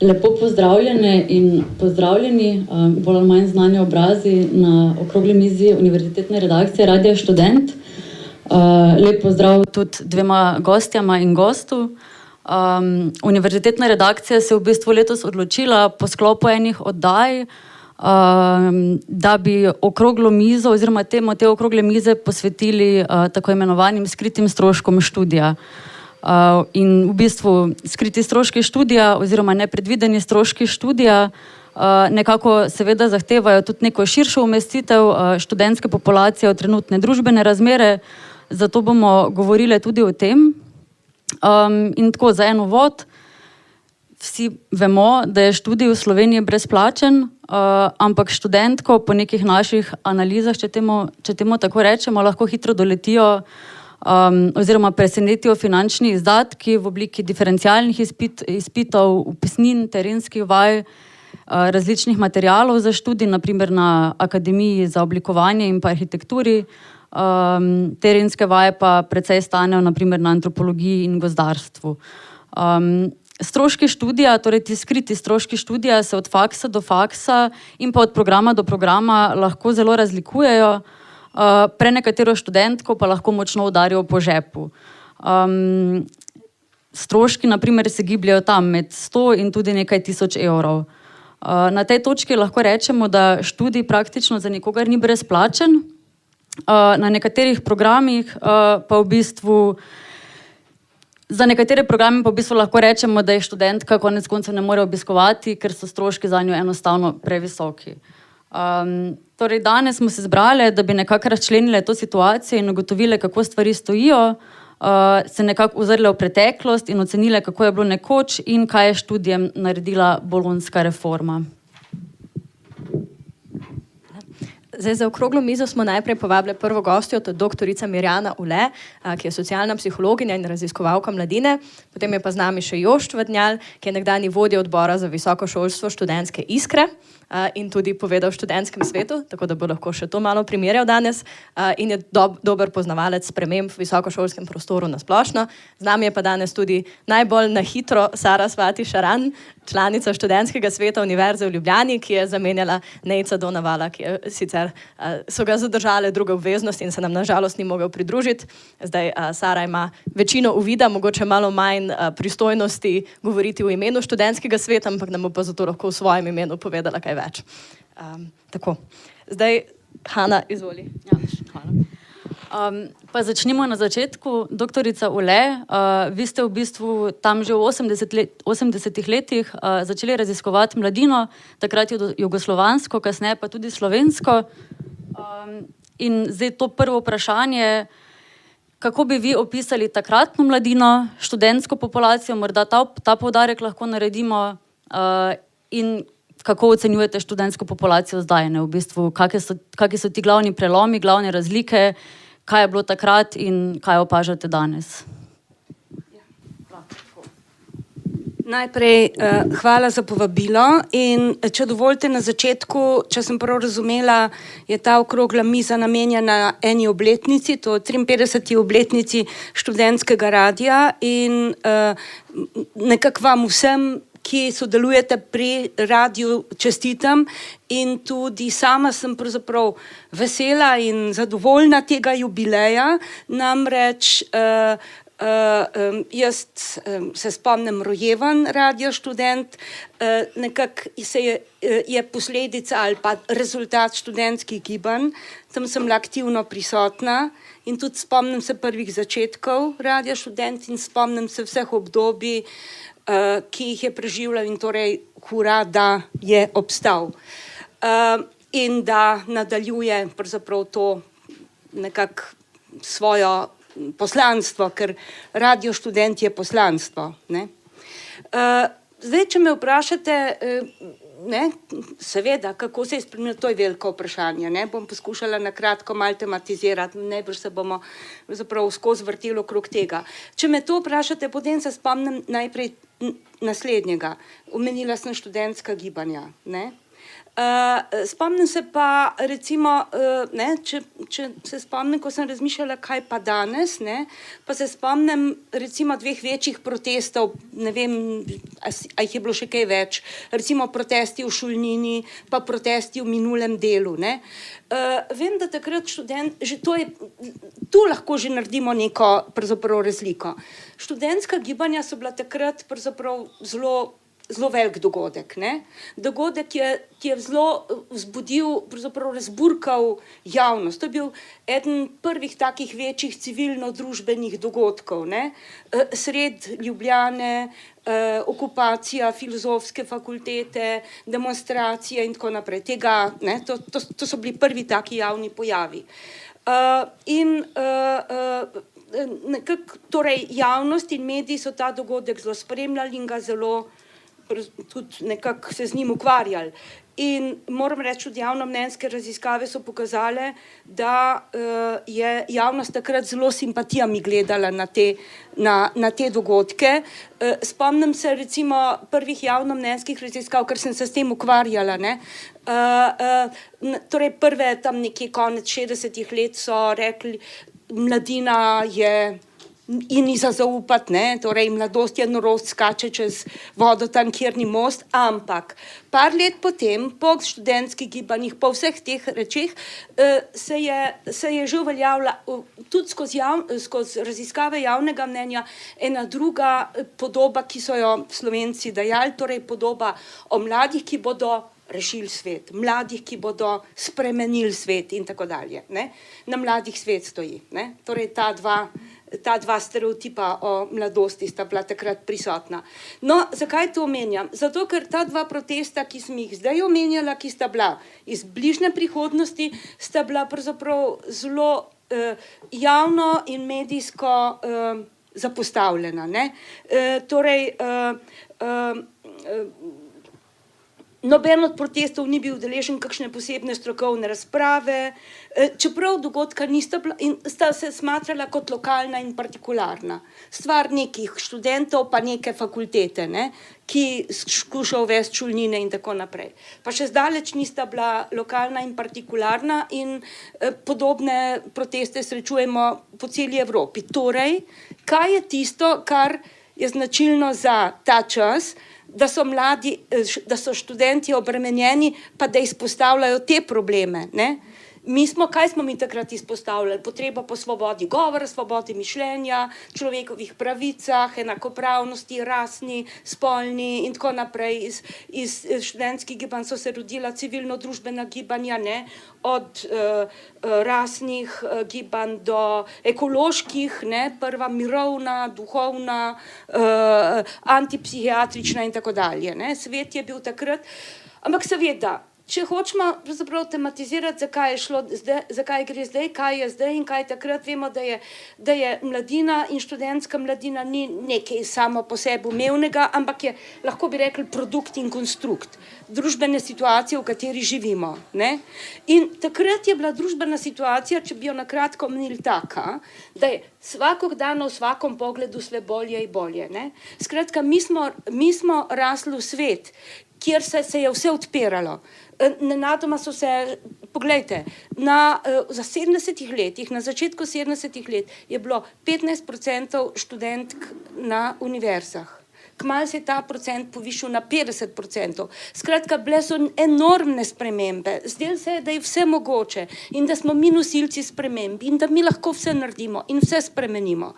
Lepo pozdravljene in pozdravljeni, bolj ali manj znani obrazi na okrogli mizi Univerzitetne redakcije Radia Študent. Lep pozdrav tudi dvema gostjama in gostu. Univerzitetna redakcija se je v bistvu letos odločila po sklopu enih oddaj, da bi okroglo mizo oziroma temo te okrogle mize posvetili tako imenovanim skritim stroškom študija. In v bistvu skriti stroški študija oziroma nepredvideni stroški študija nekako seveda zahtevajo tudi neko širšo umestitev študentske populacije v trenutne družbene razmere, zato bomo govorili tudi o tem. In tako za en uvod, vsi vemo, da je študij v Sloveniji brezplačen, ampak študentko po nekih naših analizah, če temu tako rečemo, lahko hitro doletijo oziroma presenetijo finančni izdatki v obliki diferencialnih izpitov, vpisnin, terenskih vaj, različnih materialov za študij, naprimer na Akademiji za oblikovanje in pa arhitekturi. Terenske vaje pa precej stanejo naprimer na antropologiji in gozdarstvu. Stroški študija, torej ti skriti stroški študija se od faksa do faksa in pa od programa do programa lahko zelo razlikujejo. Prenekatero študentko pa lahko močno udarijo po žepu. Stroški naprimer se gibljajo tam med 100 in tudi nekaj tisoč evrov. Na tej točki lahko rečemo, da študij praktično za nikogar ni brezplačen. Na nekaterih programih pa v bistvu za nekatere programe pa v bistvu lahko rečemo, da je študentka konec koncev ne more obiskovati, ker so stroški zanjo enostavno previsoki. Torej danes smo se zbrali, da bi nekako razčlenile to situacijo in ugotovile, kako stvari stojijo, se nekako ozrle v preteklost in ocenile, kako je bilo nekoč in kaj je študijem naredila bolonjska reforma. Zdaj, za okroglo mizo smo najprej povabili prvo gostjo, to je doktorica Mirjana Ule, ki je socialna psihologinja in raziskovalka mladine. Potem je pa z nami še Jošt Vadnjal, ki je nekdanji vodja odbora za visoko šolstvo študentske Iskre in tudi povedal v študentskem svetu, tako da bo lahko še to malo primerjal danes, in je dober poznavalec sprememb v visokošolskem prostoru na splošno. Z nami je pa danes tudi najbolj na hitro Sarasvati Šaran, članica študentskega sveta Univerze v Ljubljani, ki je zamenjala Nejca Donavala, ki je sicer so ga zadržale druge obveznosti in se nam nažalost ni mogel pridružiti. Zdaj Sara ima večino uvida, mogoče malo manj pristojnosti govoriti v imenu študentskega sveta, ampak nam bo pa zato lahko v svojem imenu povedala kaj več. Tako. Zdaj, Hana, izvoli. Ja, hvala. Pa začnimo na začetku. Doktorica Ule, vi ste v bistvu tam že v 80-ih letih začeli raziskovati mladino, takrat jugoslovansko, kasneje pa tudi slovensko. In zdaj to prvo vprašanje, kako bi vi opisali takratno mladino, študentsko populacijo, morda ta poudarek lahko naredimo, in kako ocenjujete študentsko populacijo zdaj, ne? V bistvu, kakšni so ti glavni prelomi, glavne razlike, kaj je bilo takrat in kaj opažate danes? Najprej hvala za povabilo in če dovolite na začetku, če sem prav razumela, je ta okrogla miza namenjena eni obletnici, to 53. obletnici študentskega radia in nekako vam vsem, ki sodelujete pri radiu, čestitam in tudi sama sem pravzaprav vesela in zadovoljna tega jubileja, namreč jaz se spomnim rojevan Radio Študent, nekako je posledica ali pa rezultat študentskih gibanj, tam sem bila aktivno prisotna in tudi spomnim se prvih začetkov Radio Študent in spomnim se vseh obdobij, ki jih je preživljal in torej hura, da je obstal. In da nadaljuje pravzaprav to nekako svojo poslanstvo, ker Radio Študent je poslanstvo. Ne? Zdaj, če me vprašate, ne, seveda, kako se je spremenilo, to je veliko vprašanje. Ne? Bom poskušala na kratko malo tematizirati, najbrž se bomo skozi vrteli okrog tega. Če me to vprašate, potem se spomnim najprej naslednjega. Omenila sem študentska gibanja. Ne? Spomnim se pa, recimo, če se spomnim, ko sem razmišljala, kaj pa danes, pa se spomnim recimo 2 večjih protestov, ne vem, a jih je bilo še kaj več, recimo protesti v Šolnini, pa protesti v minulem delu. Vem, da takrat tu lahko že naredimo neko pravzaprav razliko. Študentska gibanja so bila takrat pravzaprav zelo velik dogodek. Dogodek, ki je zelo vzbudil, pravzaprav razburkal javnost. To je bil eden prvih takih večjih civilno-družbenih dogodkov. Sred Ljubljane, okupacija filozofske fakultete, demonstracije in tako naprej. To so bili prvi taki javni pojavi. Torej, javnost in mediji so ta dogodek zelo spremljali in ga zelo tudi nekako se z njim ukvarjali. In moram reči, tudi javnomnenjske raziskave so pokazale, da je javnost takrat zelo simpatijami gledala na te dogodke. Spomnim se recimo prvih javnomnenjskih raziskav, ker sem se s tem ukvarjala. Torej prve tam nekje konec 60-ih let so rekli, mladina je in ni za zaupati, torej mladost je norost, skače čez vodo tam, kjer ni most, ampak par let potem, po študentskih gibanjih, po vseh teh rečeh, se je že uveljavila tudi skozi raziskave javnega mnenja ena druga podoba, ki so jo Slovenci dajali, torej podoba o mladih, ki bodo rešili svet, mladih, ki bodo spremenili svet in tako dalje. Na mladih svet stoji. Torej ta dva stereotipa o mladosti sta bila takrat prisotna. No, zakaj to omenjam? Zato, ker ta 2 protesta, ki sem jih zdaj omenjala, ki sta bila iz bližnje prihodnosti, sta bila pravzaprav zelo javno in medijsko zapostavljena. Torej, noben od protestov ni bil udeležen kakšne posebne strokovne razprave, čeprav dogodka nista bila in sta se smatrala kot lokalna in partikularna. Stvar nekih študentov pa neke fakultete, ki skuša uvesti šolnine in tako naprej. Pa še zdaleč nista bila lokalna in partikularna in podobne proteste srečujemo po celi Evropi. Torej, kaj je tisto, kar je značilno za ta čas, da so mladi, da so študenti obremenjeni, pa da izpostavljajo te probleme. Kaj smo mi takrat izpostavljali? Potrebo po svobodi govora, svobodi mišljenja, človekovih pravicah, enakopravnosti, rasni, spolni in tako naprej. Iz študentskih gibanj so se rodila civilno-družbena gibanja, od rasnih gibanj do ekoloških, prva mirovna, duhovna, antipsihiatrična in tako dalje. Svet je bil takrat, ampak seveda, če hočemo pravzaprav tematizirati, zakaj gre zdaj, kaj je zdaj in kaj takrat, vemo, da je mladina in študentska mladina ni nekaj samo po sebi umevnega, ampak je, lahko bi rekli, produkt in konstrukt družbene situacije, v kateri živimo. In takrat je bila družbena situacija, če bi jo na kratko omenili, taka, da je svakog dana v svakom pogledu sve bolje in bolje. Skratka, mi smo rasli v svet, kjer se je vse odpiralo. Nenadoma so se, poglejte, za 70 letih, na začetku 70 let je bilo 15% študentk na univerzah. Kmalu se je ta procent povišal na 50%. Skratka, bile so enormne spremembe. Zdelo se je, da je vse mogoče in da smo mi nosilci sprememb in da mi lahko vse naredimo in vse spremenimo.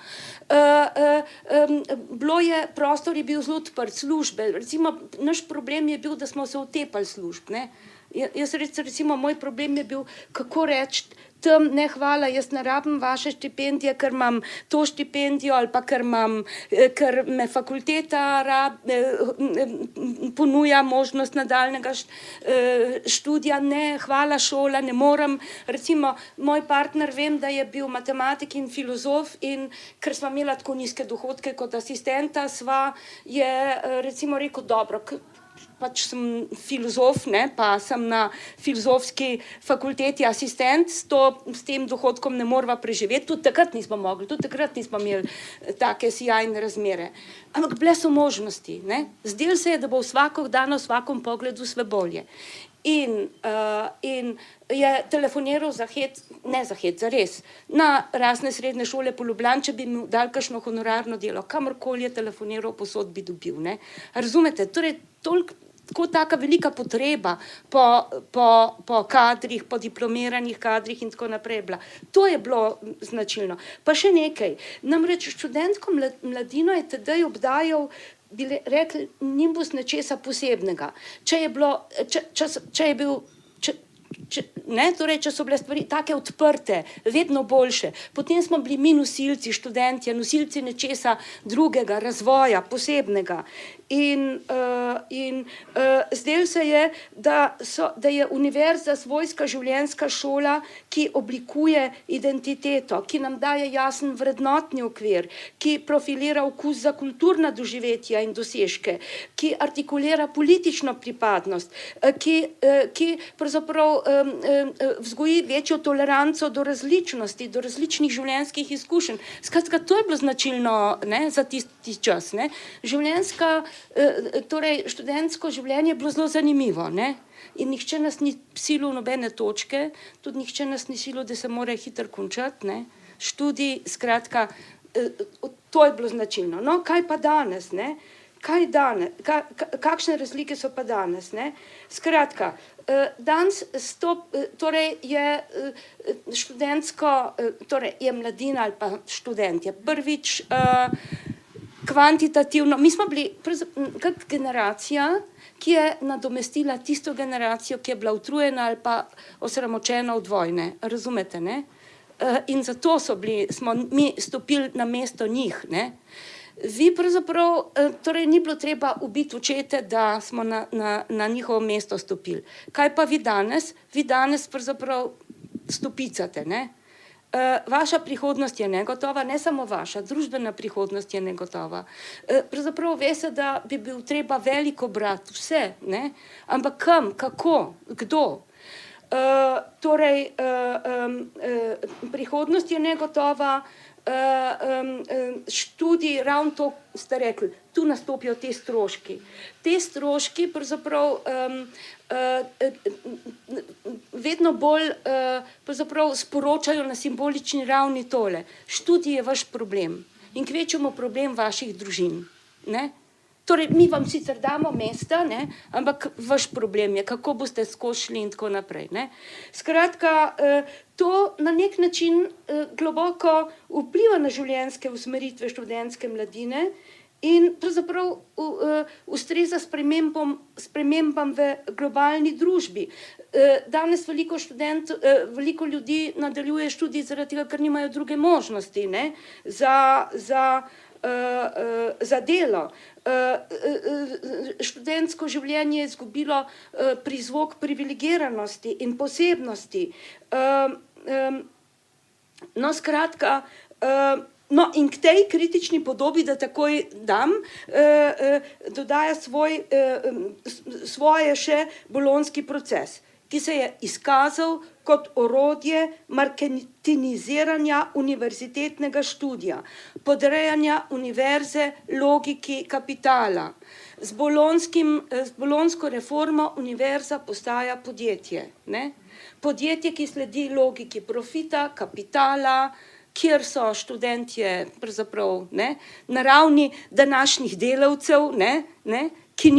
Prostor je bil zelo odprt, službe. Recimo, naš problem je bil, da smo se utepali služb. Recimo, moj problem je bil, kako reči, tam ne hvala, jaz ne rabim vaše štipendije, ker imam to štipendijo ali pa ker me fakulteta ponuja možnost nadaljnega študija, ne, hvala šola, ne morem. Recimo, moj partner, vem, da je bil matematik in filozof in ker sva imela tako nizke dohodke kot asistenta, je recimo rekel, dobro, pač sem filozof, pa sem na filozofski fakulteti asistent, s tem dohodkom ne morava preživeti, tudi takrat nismo mogli, tudi takrat nismo imeli take sijajne razmere. Ampak bile so možnosti. Zdelo se je, da bo vsakog dana v vsakom pogledu sve bolje. in je telefoniral zares, na razne srednje šole po Ljubljani, če bi mu dal kakšno honorarno delo, kamorkoli je telefoniral, posod bi dobil. Ne? Razumete? Torej, tako taka velika potreba po kadrih, po diplomiranih kadrih in tako naprej bila. To je bilo značilno. Pa še nekaj, namreč študentsko mladino je tedaj obdajal, bi rekli, nimbus nečesa posebnega. Če so bile stvari take odprte, vedno boljše. Potem smo bili mi nosilci, študentje, nosilci nečesa drugega, razvoja, posebnega. In zdelo se je, da je univerza svojska življenjska šola, ki oblikuje identiteto, ki nam daje jasen vrednotni okvir, ki profilira vkus za kulturna doživetja in dosežke, ki artikulira politično pripadnost, ki pravzaprav vzgoji večjo toleranco do različnosti, do različnih življenjskih izkušenj. Skratka, to je bilo značilno, ne, za tisti čas. Ne. Torej, študentsko življenje je bilo zelo zanimivo, ne? In nihče nas ni silil nobene točke, tudi nihče nas ni silil, da se mora hitro končati, ne? Študij, skratka, to je bilo značilno. No, kaj pa danes, ne? Kakšne razlike so pa danes, ne? Skratka, danes torej je študentsko, torej je mladina ali pa študent, je prvič kvantitativno, mi smo bili kot generacija, ki je nadomestila tisto generacijo, ki je bila utrujena ali pa osramočena od vojne, razumete, ne? In zato smo mi stopili na mesto njih, ne? Vi pravzaprav, torej ni bilo treba ubiti očete, da smo na njihovo mesto stopili. Kaj pa vi danes? Vi danes pravzaprav stopicate, ne? Vaša prihodnost je negotova, ne samo vaša, družbena prihodnost je negotova. Pravzaprav ve se, da bi bil treba veliko brati, vse, ne? Ampak kam, kako, kdo? Torej, prihodnost je negotova, študij, ravno to ste rekli, tu nastopijo te stroški. Te stroški pravzaprav vedno bolj pravzaprav sporočajo na simbolični ravni tole. Študij je vaš problem in kvečemo problem vaših družin. Ne? Torej, mi vam sicer damo mesta, ne? Ampak vaš problem je, kako boste skočili in tako naprej. Ne? Skratka, to na nek način globoko vpliva na življenjske usmeritve študentske mladine in pravzaprav ustreza spremembam v globalni družbi. Danes veliko ljudi nadaljuje študij zaradi tega, ker nimajo druge možnosti, ne? Za delo. Študentsko življenje je izgubilo prizvok privilegiranosti in posebnosti. No, skratka, no, in k tej kritični podobi, da takoj dam, dodaja svoje še bolonjski proces, ki se je izkazal kot orodje marketiniziranja univerzitetnega študija, podrejanja univerze logiki kapitala. Z bolonjsko reformo univerza postaja podjetje. Ne? Podjetje, ki sledi logiki profita, kapitala, kjer so študentje pravzaprav na ravni današnjih delavcev, ki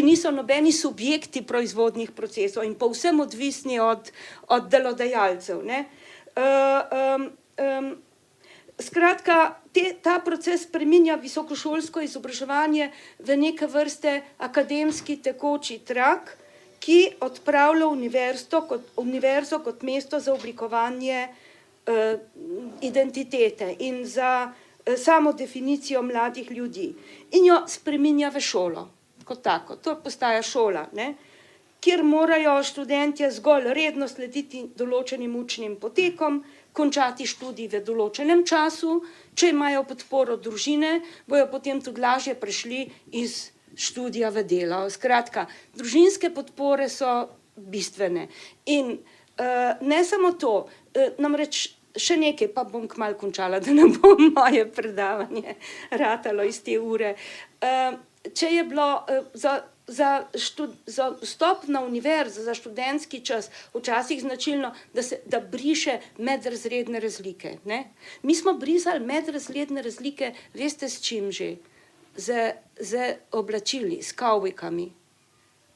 niso nobeni subjekti proizvodnih procesov in povsem odvisni od delodajalcev. Skratka, ta proces spreminja visokošolsko izobraževanje v neke vrste akademski tekoči trak, ki odpravlja univerzo kot mesto za oblikovanje identitete in za samo definicijo mladih ljudi. In jo spreminja v šolo, kot tako. To postaja šola, kjer morajo študentje zgolj redno slediti določenim učnim potekom, končati študij v določenem času, če imajo podporo družine, bojo potem tudi lažje prešli iz študija v delo. Skratka, družinske podpore so bistvene. In ne samo to, namreč še nekaj, pa bom kmalu končala, da ne bo moje predavanje ratalo iz te ure. Če je bilo za vstop na univerzo, za študentski čas, včasih značilno, da briše medrazredne razlike. Ne? Mi smo brisali medrazredne razlike, veste s čim že? Z oblačili, s kavbojkami.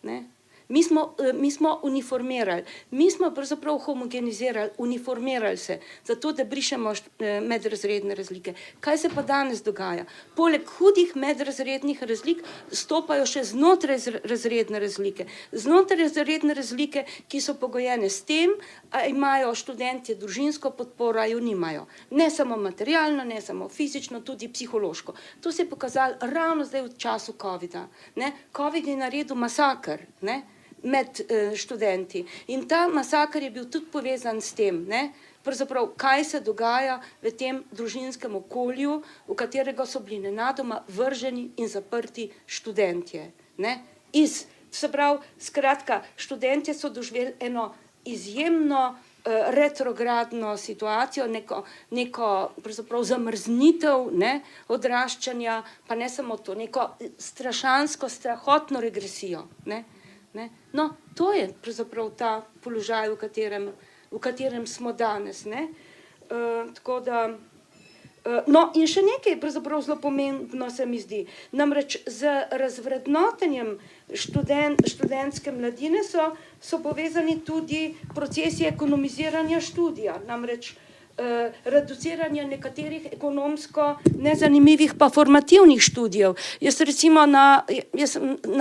Ne? Mi smo uniformirali, mi smo pravzaprav homogenizirali, uniformirali se, zato da brišemo medrazredne razlike. Kaj se pa danes dogaja? Poleg hudih medrazrednih razlik stopajo še znotraj razredne razlike. Znotraj razredne razlike, ki so pogojene s tem, a imajo študentje družinsko podporo, a jo nimajo. Ne samo materialno, ne samo fizično, tudi psihološko. To se je pokazalo ravno zdaj v času COVID-a. COVID je naredil masakr, ne? Med študenti. In ta masakr je bil tudi povezan s tem, ne? Pravzaprav, kaj se dogaja v tem družinskem okolju, v katerega so bili nenadoma vrženi in zaprti študentje. Ne? Se pravi, skratka, študentje so doživeli eno izjemno retrogradno situacijo, neko pravzaprav zamrznitev, ne, odraščanja, pa ne samo to, neko strašansko, strahotno regresijo. Ne? No, to je pravzaprav ta položaj, v katerem smo danes. Ne? Tako da, no, in še nekaj pravzaprav zelo pomembno se mi zdi. Namreč z razvrednotenjem študentske mladine so povezani tudi procesi ekonomiziranja študija. Namreč reduciranje nekaterih ekonomsko nezanimivih pa formativnih študijev. Jaz recimo na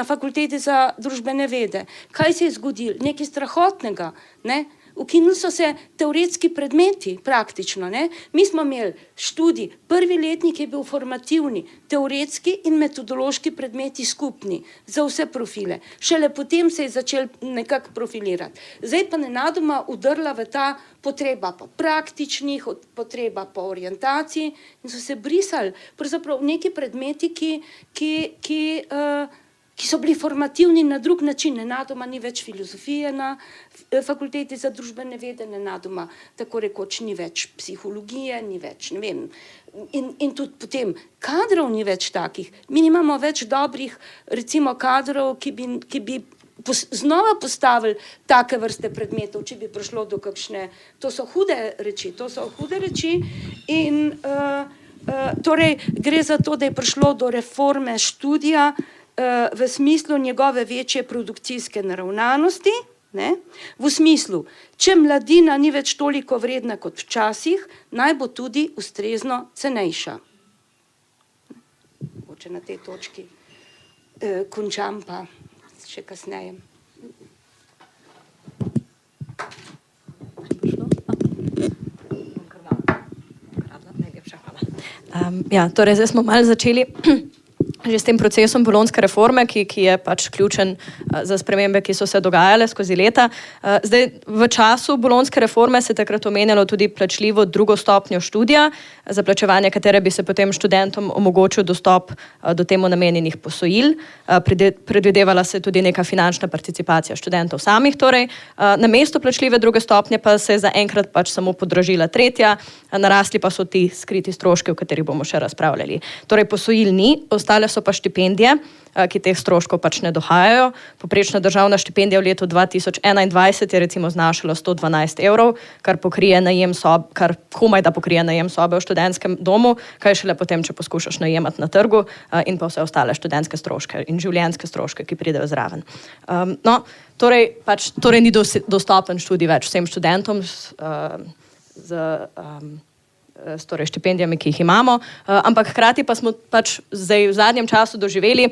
fakulteti za družbene vede. Kaj se je zgodilo? Nekaj strahotnega. Ne? Ukinili so se teoretski predmeti praktično. Ne? Mi smo imeli študij, prvi letnik je bil formativni, teoretski in metodološki predmeti skupni za vse profile. Šele potem se je začel nekako profilirati. Zdaj pa nenadoma udrla v ta potreba po praktičnih, potreba po orientaciji in so se brisali pravzaprav neki predmeti, ki so bili formativni na drug način. Nenadoma ni več filozofije na fakulteti za družbene vede, nenadoma tako rekoč ni več psihologije, ni več, ne vem. In tudi potem kadrov ni več takih. Mi nimamo več dobrih, recimo, kadrov, ki bi znova postavili take vrste predmetov, če bi prišlo do kakšne. To so hude reči in torej gre za to, da je prišlo do reforme študija v smislu njegove večje produkcijske naravnanosti, ne? V smislu, če mladina ni več toliko vredna kot včasih, naj bo tudi ustrezno cenejša. Mogoče na tej točki končam pa še kasneje. Ja, torej zdaj smo malo začeli že s tem procesom bolonjske reforme, ki je pač ključen za spremembe, ki so se dogajale skozi leta. Zdaj, v času bolonjske reforme se je takrat omenjalo tudi plačljivo drugo stopnjo študija, za plačevanje katere bi se potem študentom omogočil dostop do temu namenjenih posojil. Predvidevala se tudi neka finančna participacija študentov samih. Torej, na mesto plačljive druge stopnje pa se je zaenkrat pač samo podražila tretja, narasli pa so ti skriti stroški, o katerih bomo še razpravljali. Torej, posojil ni, ostale so pa štipendije, ki teh stroškov pač ne dohajajo. Poprečna državna štipendija v letu 2021 je recimo znašala 112 €, kar pokrije najem sob, kar komaj da pokrije najem sobe v študentskem domu, kaj šele potem, če poskušaš najemati na trgu, in pa vse ostale študentske stroške in življenjske stroške, ki pridejo zraven. No, torej ni dostopen študij več vsem študentom s torej štipendijami, ki jih imamo, ampak hkrati pa smo pač zdaj v zadnjem času doživeli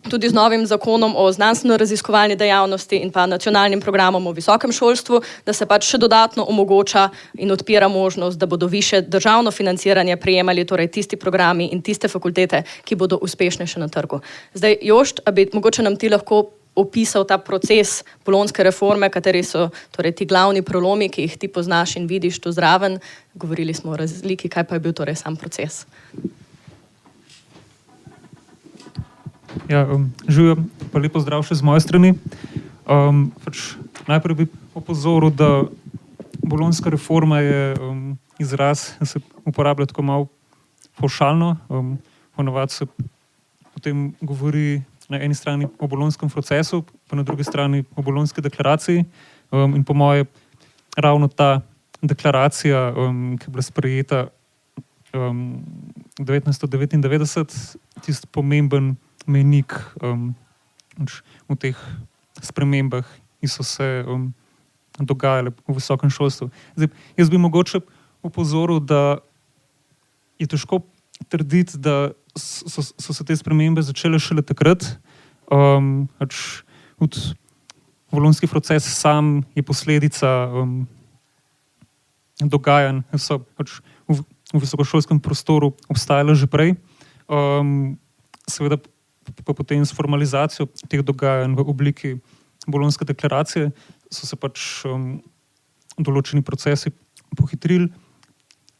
tudi z novim zakonom o znanstveno-raziskovalni dejavnosti in pa nacionalnim programom o visokem šolstvu, da se pač še dodatno omogoča in odpira možnost, da bodo više državno financiranje prejemali torej tisti programi in tiste fakultete, ki bodo uspešnejše na trgu. Zdaj, Jošt, a bi mogoče nam ti lahko opisal ta proces bolonjske reforme, kateri so torej ti glavni prelomi, ki jih ti poznaš in vidiš tu zraven. Govorili smo o razliki, kaj pa je bil torej sam proces? Ja, živijo, pa lepo zdrav še z moje strani. Najprej bi opozoril, da bolonjska reforma je izraz, se uporablja tako malo pavšalno. Ponavadi se potem govori na eni strani o bolonjskem procesu, pa na drugi strani o bolonjski deklaraciji. In po moje ravno ta deklaracija, ki je bila sprejeta 1999, tisti pomemben mejnik v teh spremembah, ki so se dogajale v visokem šolstvu. Zdaj, jaz bi mogoče opozoril, da je težko trditi, da so se te spremembe začele šele takrat. Bolonjski proces sam je posledica dogajanj, ki so v visokošolskem prostoru obstajala že prej. Seveda pa potem s formalizacijo teh dogajanj v obliki bolonjske deklaracije so se določeni procesi pohitrili,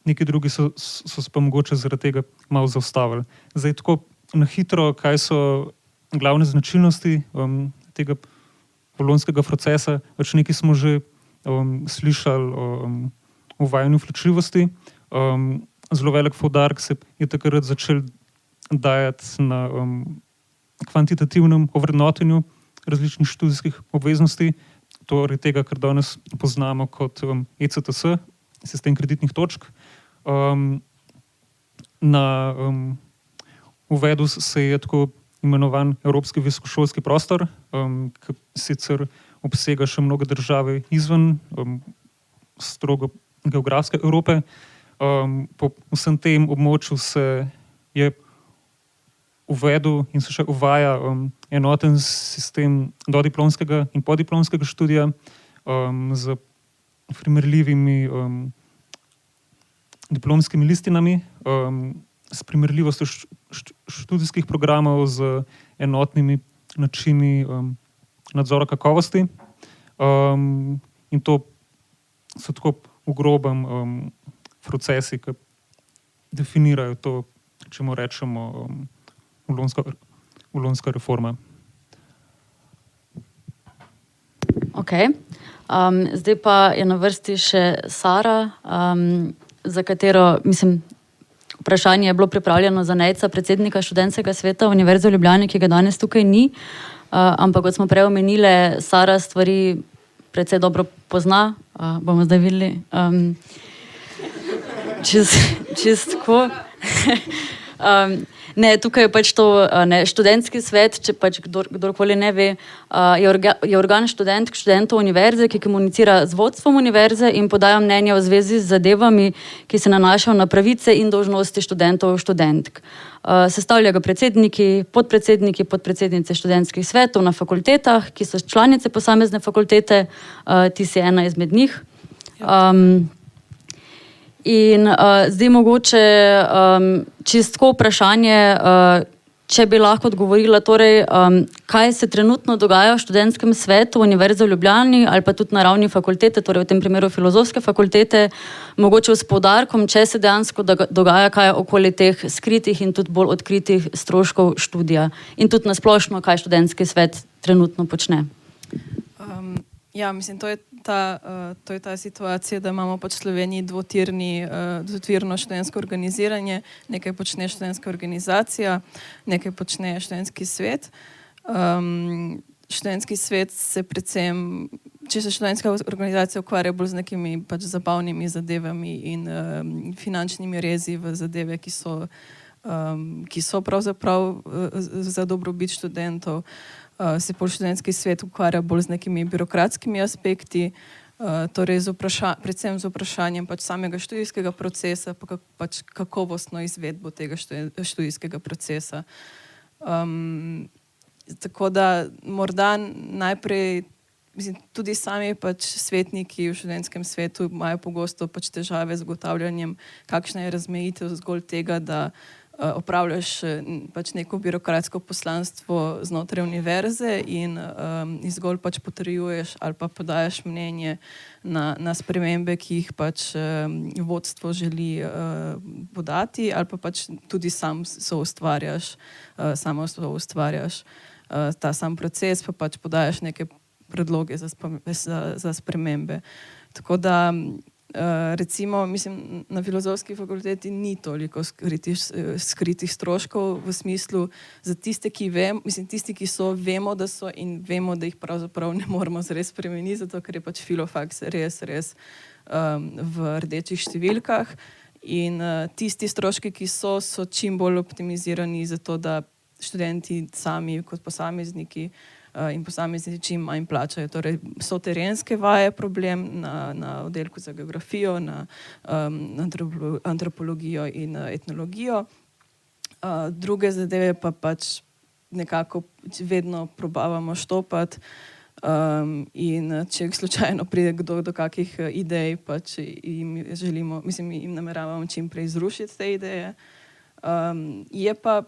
neki drugi so se pa mogoče zaradi tega malo zaustavili. Zdaj tako na hitro, kaj so glavne značilnosti tega bolonjskega procesa, nekaj smo že slišali o uvajanju vključljivosti. Zelo velik poudarek se je takrat začel dajati na kvantitativnem ovrednotenju različnih študijskih obveznosti, torej tega, kar danes poznamo kot ECTS, sistem kreditnih točk. Uvedel se je tako imenovan Evropski visokošolski prostor, ki sicer obsega še mnoge države izven strogo geografske Evrope. Po vsem tem območju se je uvedel in se še uvaja enoten sistem dodiplomskega in podiplomskega študija z primerljivimi diplomskimi listinami, s primerljivostjo študijskih programov, z enotnimi načini nadzora kakovosti. In to so tako v grobem procesi, ki definirajo to, čemu rečemo bolonjska reforma. Okay. Zdaj pa je na vrsti še Sara, za katero, vprašanje je bilo pripravljeno za Nejca, predsednika študentskega sveta Univerze v Ljubljani, ki ga danes tukaj ni, ampak kot smo prej omenili, Sara stvari precej dobro pozna, bomo zdaj videli. Čist tako. Ne, tukaj je pač to študentski svet, če pač kdorkoli ne ve, je organ študentov univerze, ki komunicira z vodstvom univerze in podaja mnenja v zvezi z zadevami, ki se nanašajo na pravice in dolžnosti študentov in študentk. Sestavljajo ga predsedniki, podpredsednice študentskih svetov na fakultetah, ki so članice posamezne fakultete, ti si ena izmed njih. In zdaj mogoče čistko vprašanje, če bi lahko odgovorila, torej, kaj se trenutno dogaja v študentskem svetu Univerze v Ljubljani ali pa tudi na ravni fakultete, torej v tem primeru filozofske fakultete, mogoče s poudarkom, če se dejansko dogaja kaj okoli teh skritih in tudi bolj odkritih stroškov študija in tudi na splošno, kaj študentski svet trenutno počne. Ja, to je ta situacija, da imamo pač v Sloveniji dvotirno študentsko organiziranje, nekaj počne študentska organizacija, nekaj počne študentski svet. Študentski svet se predvsem, če se študentska organizacija ukvarja bolj z nekimi pač zabavnimi zadevami in finančnimi rezi v zadeve, ki so pravzaprav za dobrobit študentov. Se pol študentski svet ukvarja bolj z nekimi birokratskimi aspekti, torej predvsem z vprašanjem pač samega študijskega procesa, pa pač kakovostno izvedbo tega študijskega procesa. Tako da morda najprej, tudi sami pač svetniki v študentskem svetu imajo pogosto pač težave z ugotavljanjem, kakšna je razmejitev zgolj tega, da opravljaš pač neko birokratsko poslanstvo znotraj univerze in zgolj pač potrjuješ ali pa podajaš mnenje na spremembe, ki jih pač vodstvo želi podati, ali pa pač tudi samo ustvarjaš ta sam proces, pa pač podajaš neke predloge za spremembe. Tako da recimo, mislim, na filozofski fakulteti ni toliko skritih stroškov v smislu za tiste, tisti, ki so, vemo, da so in vemo, da jih pravzaprav ne moramo zares spremeniti, zato ker je pač filofaks res v rdečih številkah. In tisti stroški, ki so čim bolj optimizirani za to, da študenti sami kot posamezniki in posamezniki čim manj plačajo. Torej, so terenske vaje problem na oddelku za geografijo, na antropologijo in etnologijo. Druge zadeve pa pač nekako vedno probavamo štopati in če slučajno pride kdo do kakih idej, pač jim želimo, mislim, jim nameravamo čim prej zrušiti te ideje. Je pa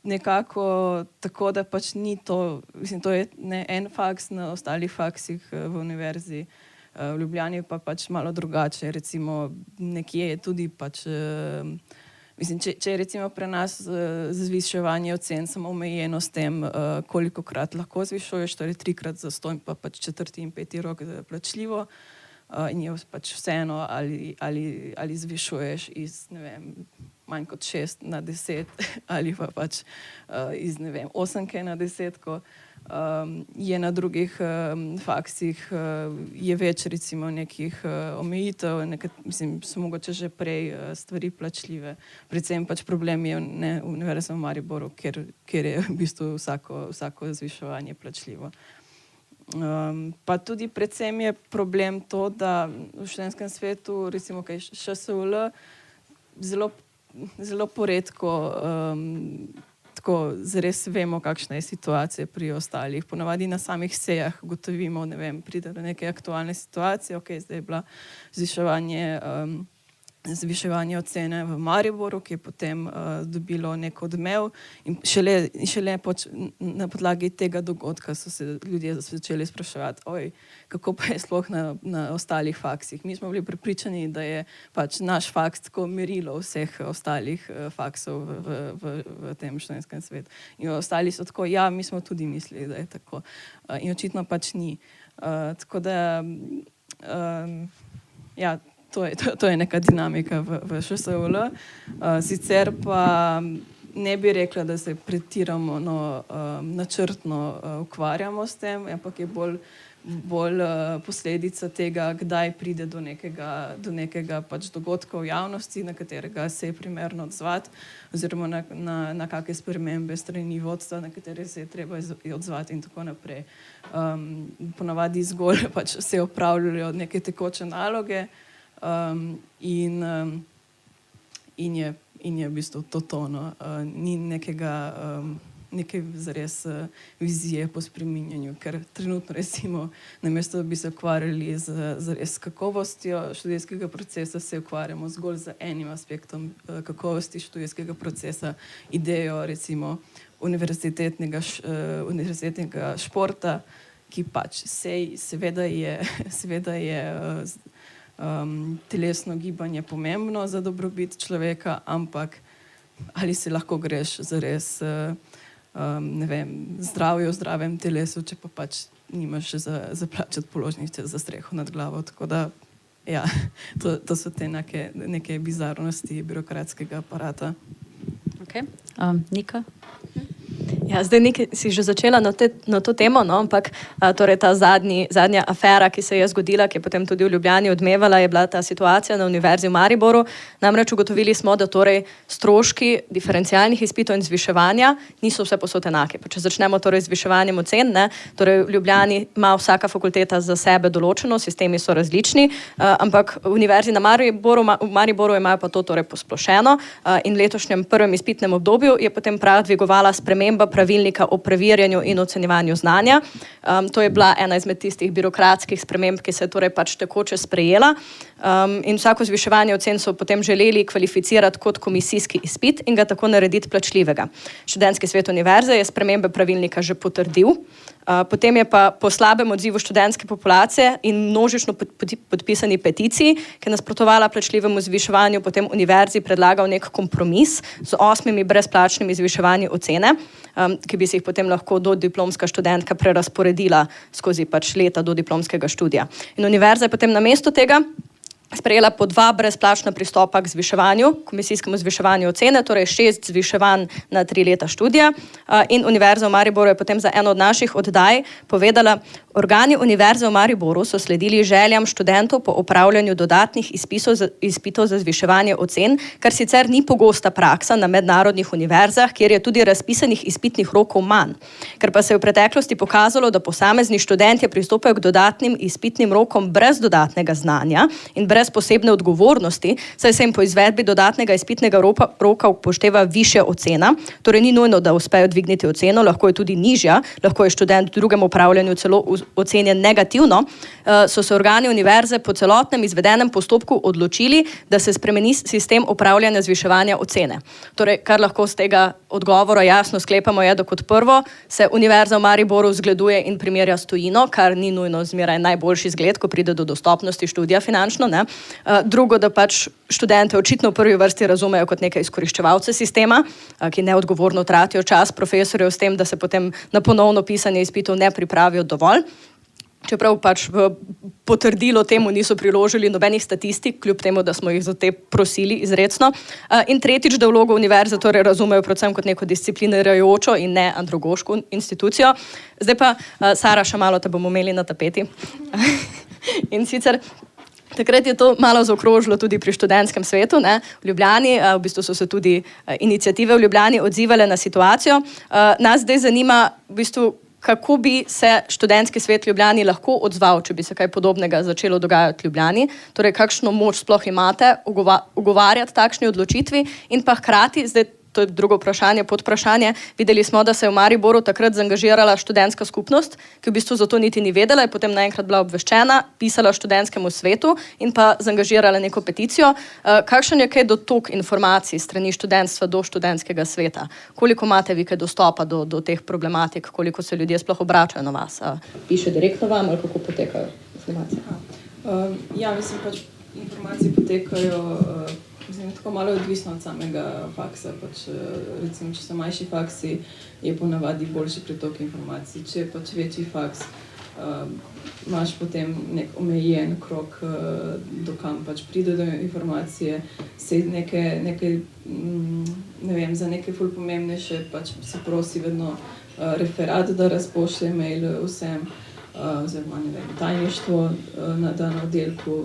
nekako tako, da pač ni to, mislim, to je ne en faks, na ostalih faksih v univerzi v Ljubljani pa pač malo drugače. Recimo nekje je tudi pač, mislim, če je recimo pri nas zviševanje ocen samo omejeno s tem, kolikokrat lahko zvišuješ, torej 3-krat zastonj, pa pač 4. in 5. rok plačljivo, in je pač vseeno, ali zvišuješ iz, ne vem, manj kot 6 na 10 ali pa pač iz, ne vem, 8 na 10. Je na drugih faksih je več recimo nekih omejitev, mislim, so mogoče že prej stvari plačljive. Predvsem pač problem je v Univerzi v Mariboru, kjer je v bistvu vsako zviševanje plačljivo. Pa tudi predvsem je problem to, da v študentskem svetu, recimo kaj ŠSUL, zelo poredko tako zares vemo, kakšna je situacija pri ostalih. Ponavadi na samih sejah ugotovimo, ne vem, pride do neke aktualne situacije, zdaj je bila zviševanje ocene v Mariboru, ki je potem dobilo nek odmev in šele na podlagi tega dogodka so se ljudje začeli spraševati, kako pa je sploh na ostalih faksih. Mi smo bili prepričani, da je pač naš faks tako merilo vseh ostalih faksov v tem študentskem svetu. In ostali so tako, ja, mi smo tudi mislili, da je tako. In očitno pač ni. Tako da, ja, to je neka dinamika v ŠSUL. Sicer pa ne bi rekla, da se pretirano načrtno ukvarjamo s tem, ampak je bolj posledica tega, kdaj pride do nekega pač dogodka v javnosti, na katerega se je primerno odzvati, oziroma na kakšne spremembe strani vodstva, na katere se je treba odzvati in tako naprej. Ponavadi zgolj pač se opravljajo neke tekoče naloge, in je v bistvu to tono. Ni neke zares vizije po spreminjanju, ker trenutno recimo namesto, da bi se ukvarjali zares kakovostjo študijskega procesa, se ukvarjamo zgolj z enim aspektom kakovosti študijskega procesa, idejo recimo univerzitetnega športa, ki pač seveda je telesno gibanje pomembno za dobrobit človeka, ampak ali se lahko greš zares, ne vem, zdravje v zdravem telesu, če pa pač nimaš za plačati položnice za streho nad glavo. Tako da, ja, to so te neke bizarnosti birokratskega aparata. Okay. Nika? Ja, zdaj nekaj si že začela na to temo, no, ampak torej ta zadnja afera, ki se je zgodila, ki je potem tudi v Ljubljani odmevala, je bila ta situacija na Univerzi v Mariboru. Namreč ugotovili smo, da torej stroški diferencialnih izpitov in zviševanja niso vse povsod enake. Pa če začnemo torej z zviševanjem ocen, torej v Ljubljani ima vsaka fakulteta za sebe določeno, sistemi so različni, ampak v Univerzi v Mariboru imajo pa to torej posplošeno in v letošnjem prvem izpitnem obdobju je potem prav dvigovala sprememba pravilnika o preverjanju in ocenjevanju znanja. To je bila ena izmed tistih birokratskih sprememb, ki se je torej pač tekoče sprejela. In vsako zviševanje ocen so potem želeli kvalificirati kot komisijski izpit in ga tako narediti plačljivega. Študentski svet univerze je spremembe pravilnika že potrdil. Potem je pa po slabem odzivu študentske populacije in množično podpisani peticiji, ki je nasprotovala plačljivemu zviševanju, potem univerzi predlagal nek kompromis z 8 brezplačnimi zviševanji ocene, ki bi si jih potem lahko dodiplomska študentka prerasporedila skozi pač leta dodiplomskega študija. In univerza je potem namesto tega sprejela po 2 brezplačna pristopa k zviševanju, komisijskemu zviševanju ocene, torej 6 zviševanj na 3 leta študija. In Univerza v Mariboru je potem za eno od naših oddaj povedala: organi Univerze v Mariboru so sledili željam študentov po opravljanju dodatnih izpitov za zviševanje ocen, kar sicer ni pogosta praksa na mednarodnih univerzah, kjer je tudi razpisanih izpitnih rokov manj. Ker pa se je v preteklosti pokazalo, da posamezni študentje pristopajo k dodatnim izpitnim rokom brez dodatnega znanja in brez posebne odgovornosti, saj se jim po izvedbi dodatnega izpitnega roka upošteva višja ocena, torej ni nujno, da uspejo dvigniti oceno, lahko je tudi nižja, lahko je študent v drugem upravljanju celo ocenjen negativno, so se organi univerze po celotnem izvedenem postopku odločili, da se spremeni sistem upravljanja zviševanja ocene. Torej, kar lahko z tega odgovora jasno sklepamo je, da kot prvo se Univerza v Mariboru zgleduje in primerja s tujino, kar ni nujno zmeraj najboljši zgled, ko pride do dostopnosti študija finančno, ne. Drugo, da pač študente očitno v prvi vrsti razumejo kot neke izkoriščevalce sistema, ki neodgovorno tratijo čas profesorjev s tem, da se potem na ponovno pisanje izpitov ne pripravijo dovolj. Čeprav pač v potrdilo temu niso priložili nobenih statistik, kljub temu, da smo jih za te prosili izrecno. In tretjič, da vlogo univerze torej razumejo predvsem kot neko disciplinirajočo in ne andragoško institucijo. Zdaj pa, Sara, še malo te bomo imeli na tapeti. In sicer takrat je to malo zaokrožilo tudi pri študentskem svetu, ne, v Ljubljani, v bistvu so se tudi iniciative v Ljubljani odzivale na situacijo. Nas zdaj zanima, v bistvu, kako bi se študentski svet v Ljubljani lahko odzval, če bi se kaj podobnega začelo dogajati v Ljubljani. Torej, kakšno moč sploh imate ugovarjati takšni odločitvi in pa hkrati, zdaj to je drugo vprašanje, podvprašanje, videli smo, da se je v Mariboru takrat zaangažirala študentska skupnost, ki v bistvu za to niti ni vedela, je potem naenkrat bila obveščena, pisala študentskemu svetu in pa zaangažirala neko peticijo. Kakšen je kaj dotok informacij strani študentstva do študentskega sveta? Koliko imate vi kaj dostopa do teh problematik, koliko se ljudje sploh obračajo na vas? Piše direktno vam ali kako potekajo informacije? Ja, mislim pač informacije potekajo tako malo odvisno od samega faksa. Pač, recimo, če so manjši faksi, je ponavadi boljši pretok informacij. Če je pač večji faks, imaš potem nek omejen krog, do kam pač pride do informacije. Ne vem, za neke ful pomembnejše pač se prosi vedno referat, da razpošlje mail vsem, oziroma ne vem, tajništvo na dan oddelku.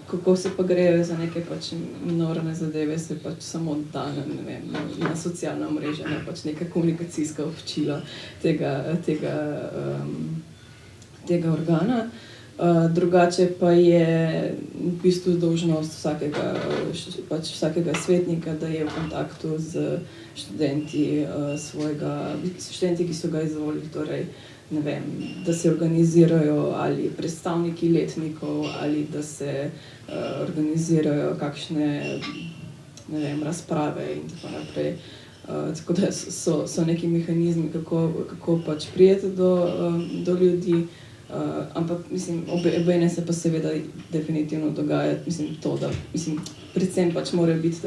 Kako se pa grejo za neke pač minorne zadeve, se pač samo da, ne vem, na socialna mreža, ne pač neka komunikacijska občila tega organa. Drugače pa je v bistvu dolžnost vsakega svetnika, da je v kontaktu z študenti študenti, ki so ga izvolili, torej ne vem, da se organizirajo ali predstavniki letnikov ali da se organizirajo kakšne, ne vem, razprave in tako naprej. Tako da so neki mehanizmi, kako pač prijeti do ljudi. Ampak, mislim, obene se pa seveda definitivno dogaja, mislim, to, da, mislim, predvsem pač morajo biti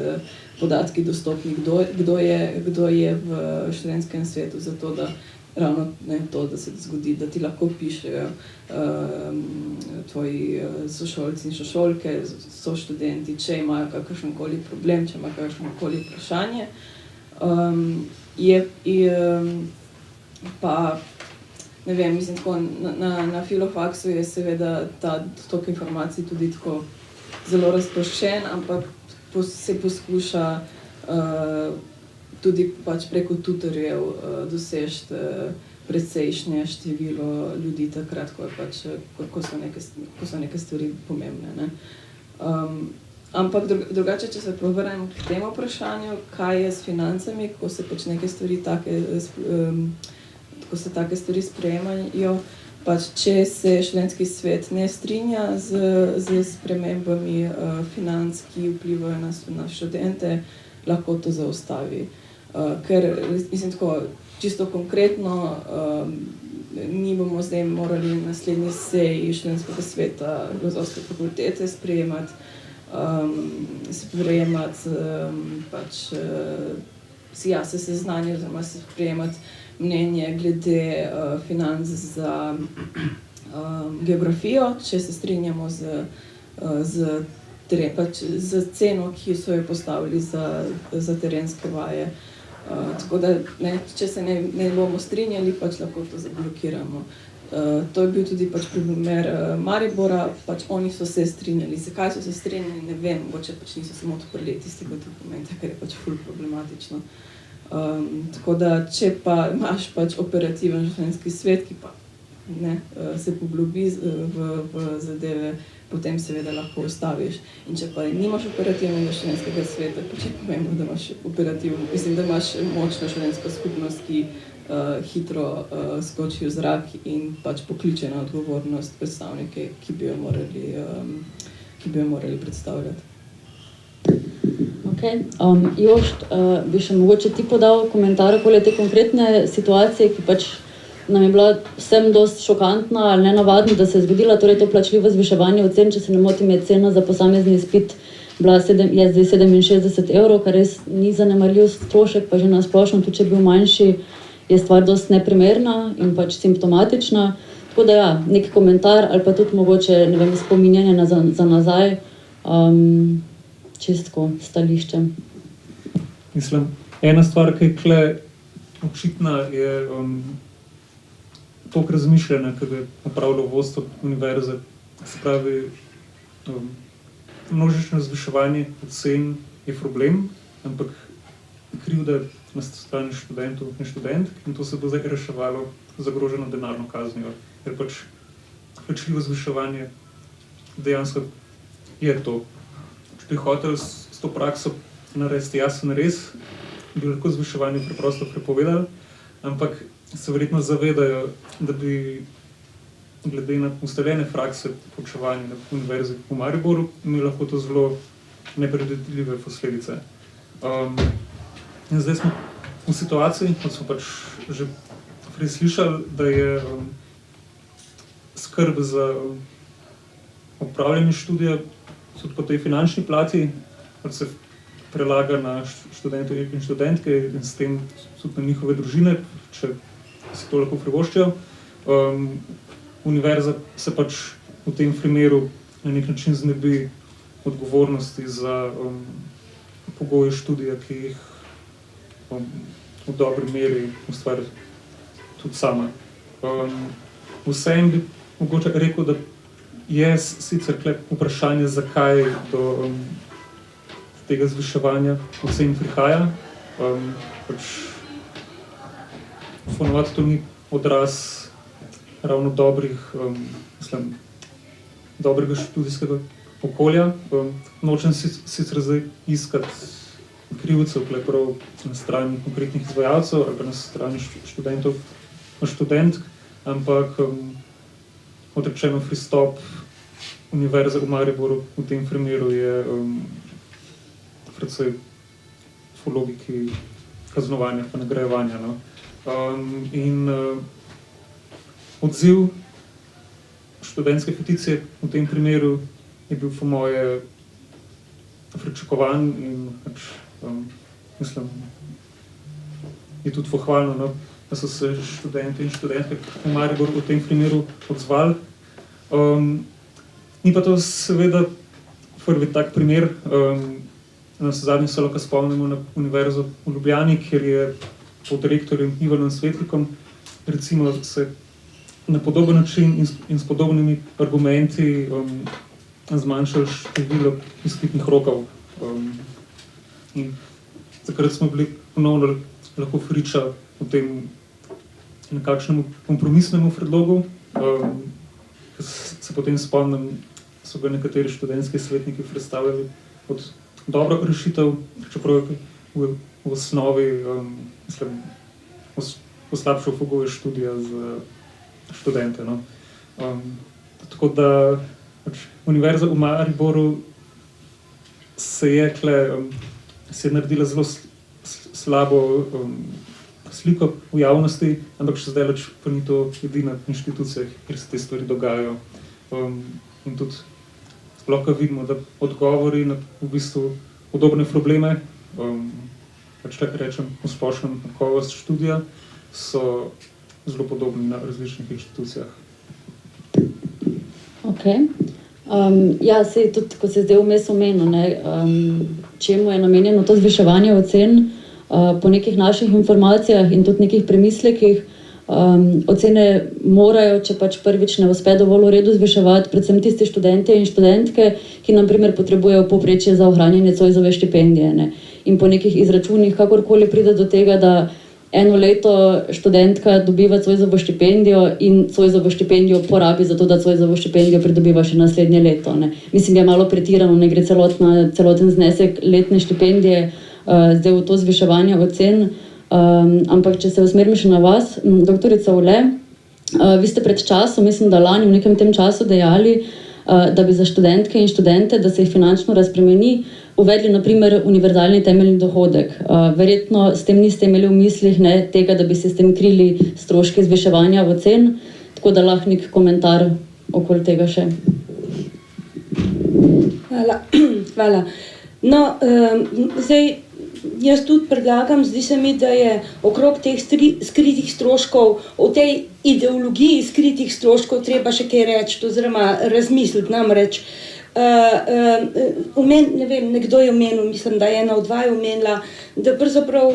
podatki dostopni, kdo je v študentskem svetu, zato da ravno ne to, da se zgodi, da ti lahko pišejo tvoji sošolci in sošolke, so študenti, če imajo kakršenkoli problem, če imajo kakršnokoli vprašanje. Pa ne vem, mislim, tako, na filofaksu je seveda ta dotok informacij tudi tako zelo razproščen, ampak se poskuša tudi pač preko tutorjev doseči precejšnje število ljudi takrat, ko so neke stvari pomembne, ne. Ampak drugače, če se povrnem k temu vprašanju, kaj je s financami, ko se pač neke stvari ko se take stvari sprejemajo, pač če se študentski svet ne strinja z spremembami financ, ki vplivajo na študente, lahko to zaustavi. Ker, mislim tako, čisto konkretno, mi bomo zdaj morali na naslednji seji študentskega sveta Filozofske fakultete sprejemati pač se seznanjati oziroma sprejemati mnenje glede financ za geografijo, če se strinjamo z z ceno, ki so jo postavili za terenske vaje. Tako da, ne, če se ne bomo strinjali, pač lahko to zablokiramo. To je bil tudi pač primer Maribora, pač oni so se strinjali. Zakaj so se strinjali, ne vem, mogoče pač niso samo odprli tistega dokumenta, ker je pač ful problematično. Tako da, če pa imaš pač operativen študentski svet, ki pa ne, se poglobi v zadeve, potem seveda lahko ustaviš. In če pa nimaš operativnega študentskega sveta, pač je pomembno, da imaš operativno, mislim, da imaš močno študentsko skupnost, ki hitro skoči v zrak in pač pokliče na odgovornost predstavnike, ki bi jo morali predstavljati. Okay. Jošt, bi še mogoče ti podal komentar okoli te konkretne situacije, ki pač nam je bila vsem dosti šokantna ali nenavadna, da se je zgodila, torej to plačljivo zviševanje ocen, če se ne motim, je cena za posamezni izpit bila je zdaj 67 €, kar res ni zanemarljiv strošek, pa že na splošno, tudi če je bil manjši, je stvar dosti neprimerna in pač simptomatična. Tako da ja, nek komentar ali pa tudi mogoče, ne vem, spominjanje za nazaj, čistko stališče. Mislim, ena stvar, ki je kle očitna, je toliko razmišljanja, ki ga je opravilo vodstvo univerze. Se pravi, množično zviševanje ocen je problem, ampak krivda na strani študentov in študentk in to se bo zdaj reševalo z zagroženo denarno kaznijo. Ker pač plačljivo zviševanje dejansko je to. Če bi hotel s to prakso narediti jasen res, bi lahko zviševanje preprosto prepovedali, ampak se verjetno zavedajo, da bi glede na ustaljene prakse poučevanja na univerzi v Mariboru imeli lahko to zelo nepredvidljive posledice. In zdaj smo v situaciji, kot smo pač že prej slišali, da je skrb za opravljanje študija tudi po tej finančni plati, kot se prelaga na študente in študentke in s tem tudi na njihove družine, če si to lahko privoščijo. Univerza se pač v tem primeru na nek način znebi odgovornosti za pogoje študija, ki jih v dobri meri ustvari tudi sama. Vsem bi mogoče rekel, da je sicer vprašanje, zakaj do tega zviševanja ocen prihaja. Pač ponovadi to ni odraz ravno dobrega študijskega okolja. Nočem sicer zdaj iskati krivcev prav na strani konkretnih izvajalcev ali pa na strani študentov in študentk, ampak kot rečeno, pristop Univerze v Mariboru v tem primeru je predvsej v logiki kaznovanja pa nagrajevanja. No. In odziv študentske peticije v tem primeru je bil po moje pričakovan in mislim, je tudi pohvalno, no, da so se študenti in študentke v Mariboru v tem primeru odzvali. Ni pa to seveda prvi tak primer. Navsezadnje se lahko spomnimo na Univerzo v Ljubljani, kjer je pod rektorjem Ivanom Svetlikom recimo se na podoben način in s podobnimi argumenti zmanjšalo število izpitnih rokov. In takrat smo bili ponovno lahko priča o tem nekakšnemu kompromisnemu predlogu. Se potem spomnim, so ga nekateri študentski svetniki predstavljali kot dobro rešitev, čeprav v osnovi poslabšal pogoje študija za študente. No. Tako da Univerza v Mariboru se je naredila zelo slabo sliko v javnosti, ampak še zdaj pa ni to edina inštitucija, kjer se te stvari dogajajo. In tudi lahko vidimo, da odgovori na v bistvu podobne probleme, pač tako rečem, v splošnem kakovost študija, so zelo podobni na različnih inštitucijah. Ok. Ja, sej tudi, ko se zdaj vmes omenil, čemu je namenjeno to zviševanje ocen, po nekih naših informacijah in tudi nekih premislekih, ocene morajo, če pač prvič ne uspe dovolj v redu zviševati, predvsem tisti študentje in študentke, ki na primer potrebujejo povprečje za ohranjanje Zoisove štipendije. Ne. In po nekih izračunih, kakorkoli pride do tega, da eno leto študentka dobiva Zoisovo štipendijo in Zoisovo štipendijo porabi za to, da Zoisovo štipendijo pridobiva še naslednje leto. Ne. Mislim, da je malo pretirano, ne gre celoten znesek letne štipendije zdaj v to zviševanje ocen. Ampak če se usmerim še na vas, doktorica Ule, vi ste pred časom, mislim, da lani v nekem tem času dejali, da bi za študentke in študente, da se jih finančno razpremeni, uvedli na primer univerzalni temeljni dohodek. Verjetno s tem niste imeli v mislih tega, da bi se s tem krili stroške zviševanja ocen, tako da lahko nek komentar okoli tega še. Hvala. No, zdaj, jaz tudi predlagam, zdi se mi, da je okrog teh skritih stroškov, o tej ideologiji skritih stroškov treba še kaj reči, oziroma razmisliti, namreč. Ne vem, nekdo je omenil, mislim, da je ena od dva je omenila, da pravzaprav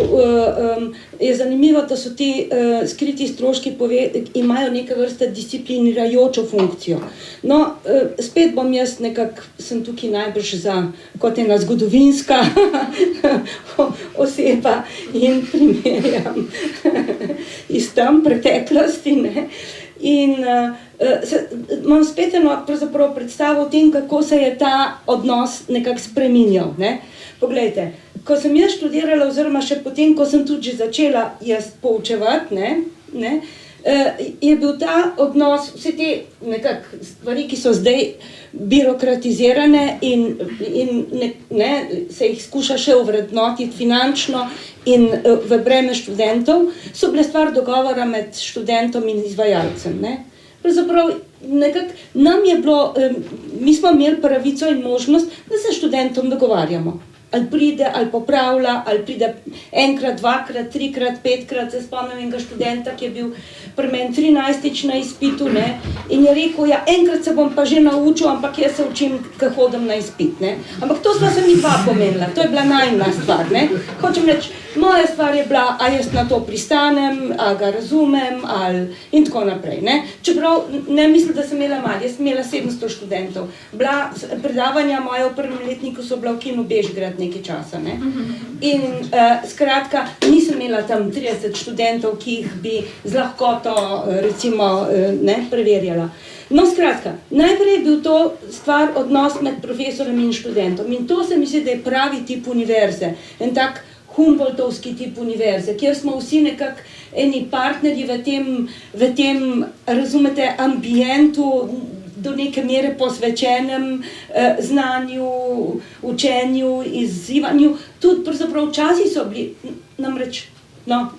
je zanimivo, da so ti skriti stroški imajo neke vrste disciplinirajočo funkcijo. No, spet bom jaz nekako, sem tukaj najbrž kot ena zgodovinska oseba in primerjam iz tam preteklosti, ne. In imam spet eno predstavo o tem, kako se je ta odnos nekako spreminjal. Ne? Poglejte, ko sem jaz študirala, oziroma še potem, ko sem tudi že začela jaz poučevati, je bil ta odnos, vse te nekako stvari, ki so zdaj birokratizirane in se jih skuša še ovrednotiti finančno in v breme študentov, so bile stvar dogovora med študentom in izvajalcem. Pravzaprav nekako nam je bilo, mi smo imeli pravico in možnost, da se študentom dogovarjamo. Ali pride, ali popravlja, ali pride enkrat, dvakrat, trikrat, petkrat, se spomnim enega študenta, ki je bil pri meni 13-tič na izpitu, in je rekel, ja, enkrat se bom pa že naučil, ampak jaz se učim, ko hodim na izpit, Ampak to sva se mi dva pomenila, to je bila najna stvar, Hočem reči, moja stvar je bila, a jaz na to pristanem, a ga razumem, in tako naprej, Čeprav ne mislim, da sem imela malo, jaz sem imela 700 študentov. Predavanja moje v prvem letniku so bila v kinu Bežgrad nekaj časa, In skratka, nisem imela tam 30 študentov, ki jih bi z lahkoto, recimo, preverjala. No, skratka, najprej je bil to stvar odnos med profesorem in študentom. In to se mi zdi, da je pravi tip univerze. En tak Humboldtovski tip univerze, kjer smo vsi nekako eni partnerji v tem, razumete, ambientu, do neke mere posvečenem znanju, učenju, izzivanju. Tudi pravzaprav včasih so bili, namreč, no,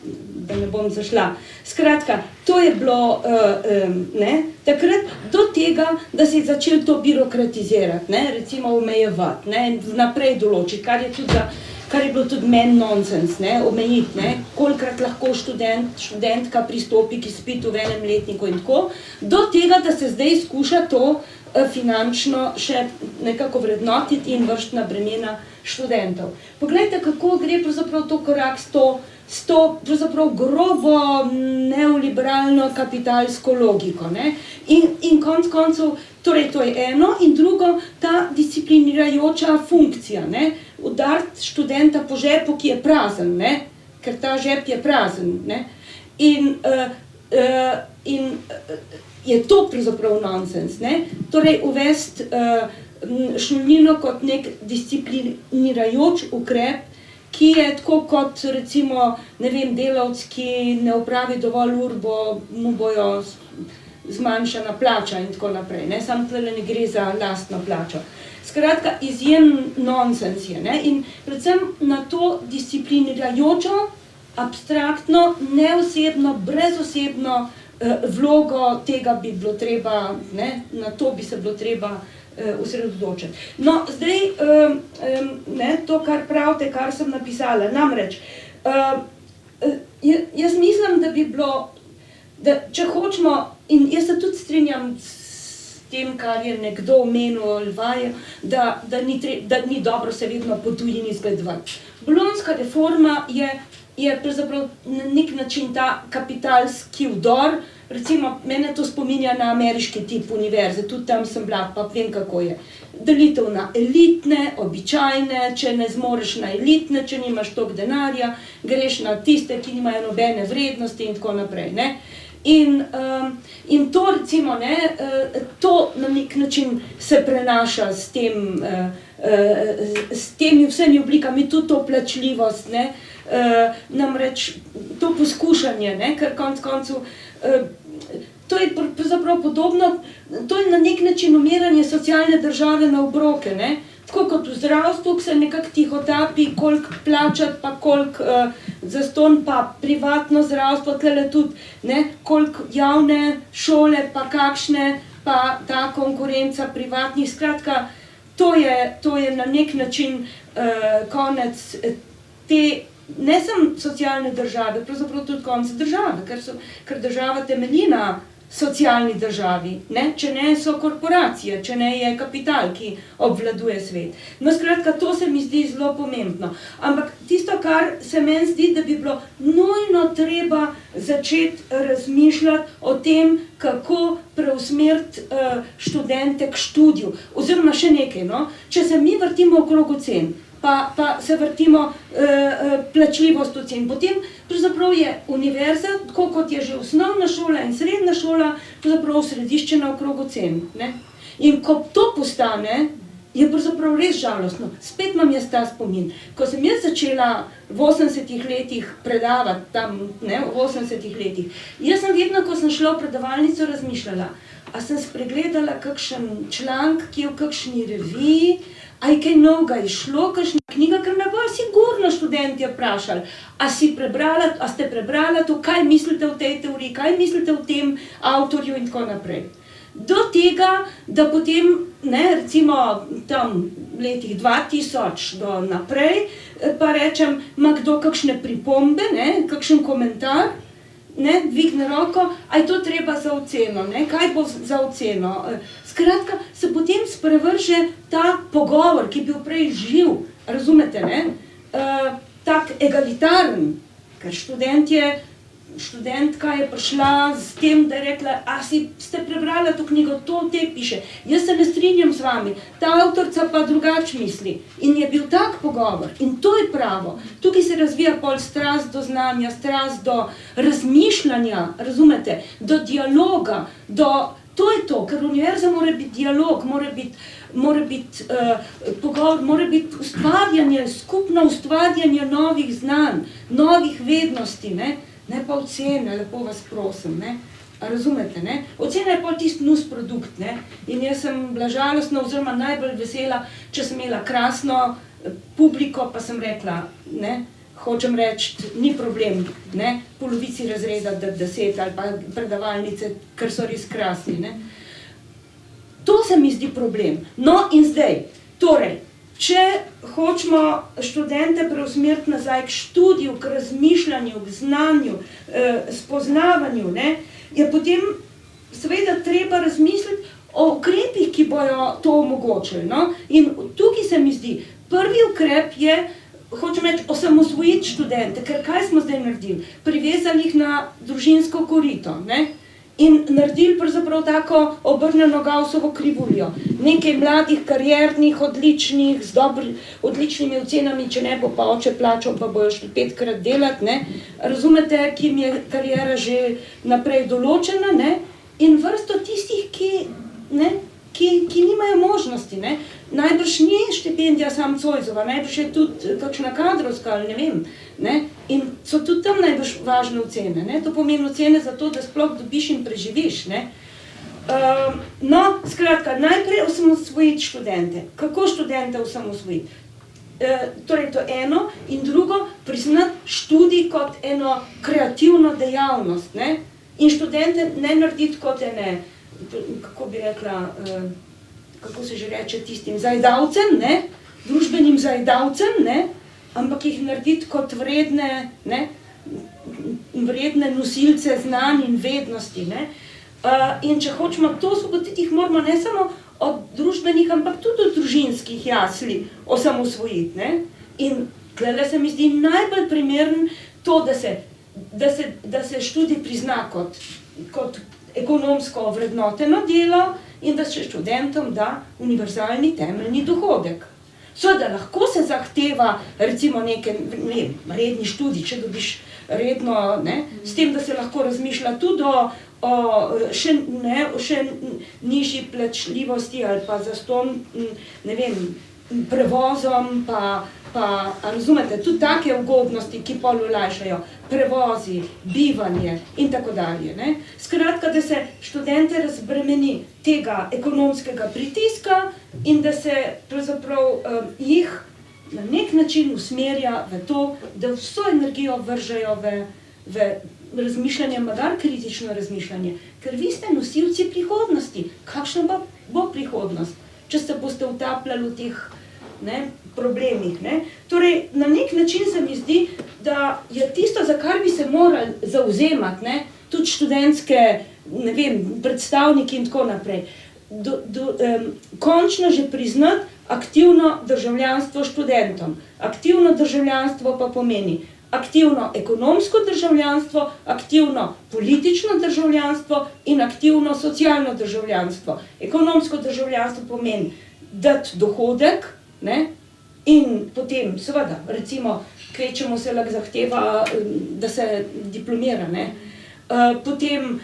da ne bom zašla. Skratka, to je bilo takrat do tega, da se je začelo to birokratizirati, recimo omejevati, vnaprej določiti, kar je bilo tudi meni nonsens, omejiti, kolikrat lahko študentka pristopi k izpitu v enem letniku in tako, do tega, da se zdaj skuša to finančno še nekako vrednotiti in vršiti na bremena študentov. Poglejte, kako gre pravzaprav to korak s to pravzaprav grobo neoliberalno kapitalsko logiko. In konec koncev, torej to je eno, in drugo, ta disciplinirajoča funkcija, udariti študenta po žepu, ki je prazen, ker ta žep je prazen. In je to pravzaprav nonsens. Torej uvesti šolnino kot nek disciplinirajoč ukrep, ki je tako kot recimo, ne vem, delavec, ki ne opravi dovolj ur, mu bojo zmanjšana plača in tako naprej. Samo tlele ne gre za lastno plačo. Skratka, izjemen nonsens je. In predvsem na to disciplinirajočo, abstraktno, neosebno, brezosebno vlogo tega bi bilo treba, na to bi se bilo treba osredotočiti. No, zdaj, to, kar pravite, kar sem napisala, namreč, jaz mislim, da bi bilo, da če hočemo, in jaz se tudi strinjam tem, kar je nekdo omenil ali vaje, da ni dobro se vedno po tujini zgledovati. Bolonjska reforma je pravzaprav na nek način ta kapitalski vdor, recimo mene to spominja na ameriški tip univerze, tudi tam sem bila, pa vem kako je. Delitev na elitne, običajne, če ne zmoreš na elitne, če nimaš toliko denarja, greš na tiste, ki nimajo nobene vrednosti in tako naprej, ne. In to recimo, ne, to na nek način se prenaša s temi vsemi oblikami, tudi to plačljivost, ne, namreč to poskušanje, ne, ker konec koncev, to je pravzaprav podobno, to je na nek način umiranje socialne države na obroke, ne. Tako kot v zdravstvu, ki se nekako tihotapi, koliko plačati, pa koliko zastonj, pa privatno zdravstvo, tlele tudi, ne, koliko javne šole, pa kakšne, pa ta konkurenca privatnih, skratka, to je na nek način konec te, ne samo socialne države, pravzaprav tudi konec države, ker država temelji na socialni državi, ne? Če ne so korporacije, če ne je kapital, ki obvladuje svet. No, skratka, to se mi zdi zelo pomembno. Ampak tisto, kar se meni zdi, da bi bilo nujno treba začeti razmišljati o tem, kako preusmeriti študente k študiju. Oziroma še nekaj, no? Če se mi vrtimo okrog ocen, pa se vrtimo plačljivost ocen. Potem pravzaprav je univerza, tako kot je že osnovna šola in srednja šola, pravzaprav središčena okrog ocen, ne. In ko to postane, je pravzaprav res žalostno. Spet imam jaz ta spomin. Ko sem jaz začela v 80-ih letih predavati tam, ne, v 80-ih letih, jaz sem vedno, ko sem šla v predavalnico, razmišljala, a sem spregledala kakšen članek, ki je v kakšni reviji, a je kaj novega izšlo, kakšna knjiga, ker me bojo sigurno študentje vprašali, a ste prebrala to, kaj mislite o tej teoriji, kaj mislite o tem avtorju in tako naprej. Do tega, da potem, ne, recimo tam v letih 2000 do naprej, pa rečem, ima kdo kakšne pripombe, ne, kakšen komentar, ne, dvigne roko, a je to treba za oceno, ne, kaj bo za oceno. Skratka, se potem sprevrže ta pogovor, ki je bil prej živ, razumete, ne, tak egalitaren, ker študentka je prišla s tem, da je rekla, ste prebrala to knjigo, to te piše, jaz se ne strinjam z vami, ta avtorica pa drugače misli. In je bil tak pogovor in to je pravo. Tukaj se razvija pol strast do znanja, strast do razmišljanja, razumete, do dialoga, to je to, ker univerza mora biti dialog, mora biti pogovor, mora biti ustvarjanje, skupno ustvarjanje novih znanj, novih vednosti, ne pa ocene, lepo vas prosim, ne, razumete, ne. Ocena je pol tisti nus produkt, ne, in jaz sem bila žalostna oziroma najbolj vesela, če sem imela krasno publiko, pa sem rekla, ne, hočem reči, ni problem, ne, polovici razreda 10 ali pa predavalnice, ker so res krasni, ne. To se mi zdi problem. No in zdaj, torej, če hočemo študente preusmeriti nazaj k študiju, k razmišljanju, k znanju, spoznavanju, ne, je potem seveda treba razmisliti o ukrepih, ki bojo to omogočili, no. In tukaj se mi zdi, prvi ukrep je, hočem reči, osamosvojiti študente, ker kaj smo zdaj naredili? Privezali jih na družinsko korito, ne? In naredili pravzaprav tako obrnjeno Gaussovo krivuljo. Nekaj mladih, kariernih, odličnih, z odličnimi ocenami, če ne bo pa oče plačal, pa bojo šli 5-krat delati, ne? Razumete, ki jim je kariera že naprej določena, ne? In vrsto tistih, ki nimajo možnosti, ne? Najbrž ni štipendija sam Zoisova, najbrž je tudi kakšna kadrovska, ali ne vem, ne? In so tudi tam najbrž važne ocene, ne? To pomeni ocene za to, da sploh dobiš in preživiš, ne? No, skratka, najprej osamosvojiti študente. Kako študente osamosvojiti? Torej, to eno, in drugo, priznati študij kot eno kreativno dejavnost, ne? In študente ne narediti kot ene, kako bi rekla, kako se že reče tistim zajedavcem, ne, družbenim zajedavcem, ne, ampak jih narediti kot vredne nosilce znanj in vednosti, ne. In če hočemo to osvoboditi, jih moramo ne samo od družbenih, ampak tudi od družinskih jasli osamosvojiti. Ne? In tukaj se mi zdi najbolj primeren to, da se študij prizna kot ekonomsko vrednoteno delo in da se študentom da univerzalni temeljni dohodek. Seveda lahko se zahteva recimo redni študij, če dobiš redno, ne, s tem, da se lahko razmišlja tudi o še nižji plačljivosti ali pa zastonj, ne vem, prevozom, pa razumete, tudi take ugodnosti, ki pol olajšajo, prevozi, bivanje in tako dalje. Ne? Skratka, da se študente razbremeni tega ekonomskega pritiska in da se pravzaprav jih na nek način usmerja v to, da vso energijo vržejo v razmišljanje, madar kritično razmišljanje, ker vi ste nosilci prihodnosti. Kakšna bo prihodnost, če se boste utapljali v teh problemih. Ne? Torej, na nek način se mi zdi, da je tisto, za kar bi se morali zauzemati, ne? Tudi študentske, ne vem, predstavniki in tako naprej, končno že priznati aktivno državljanstvo študentom. Aktivno državljanstvo pa pomeni aktivno ekonomsko državljanstvo, aktivno politično državljanstvo in aktivno socialno državljanstvo. Ekonomsko državljanstvo pomeni dati dohodek, ne? In potem, seveda, recimo, kvečemu se lahko zahteva, da se diplomira, ne? Potem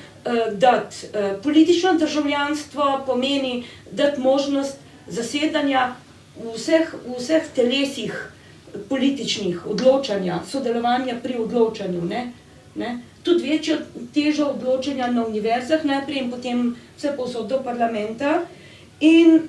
dati politično državljanstvo pomeni dati možnost zasedanja v vseh telesih političnih odločanja, sodelovanja pri odločanju, ne? Tudi večjo težo odločanja na univerzah najprej in potem vse povsod do parlamenta. In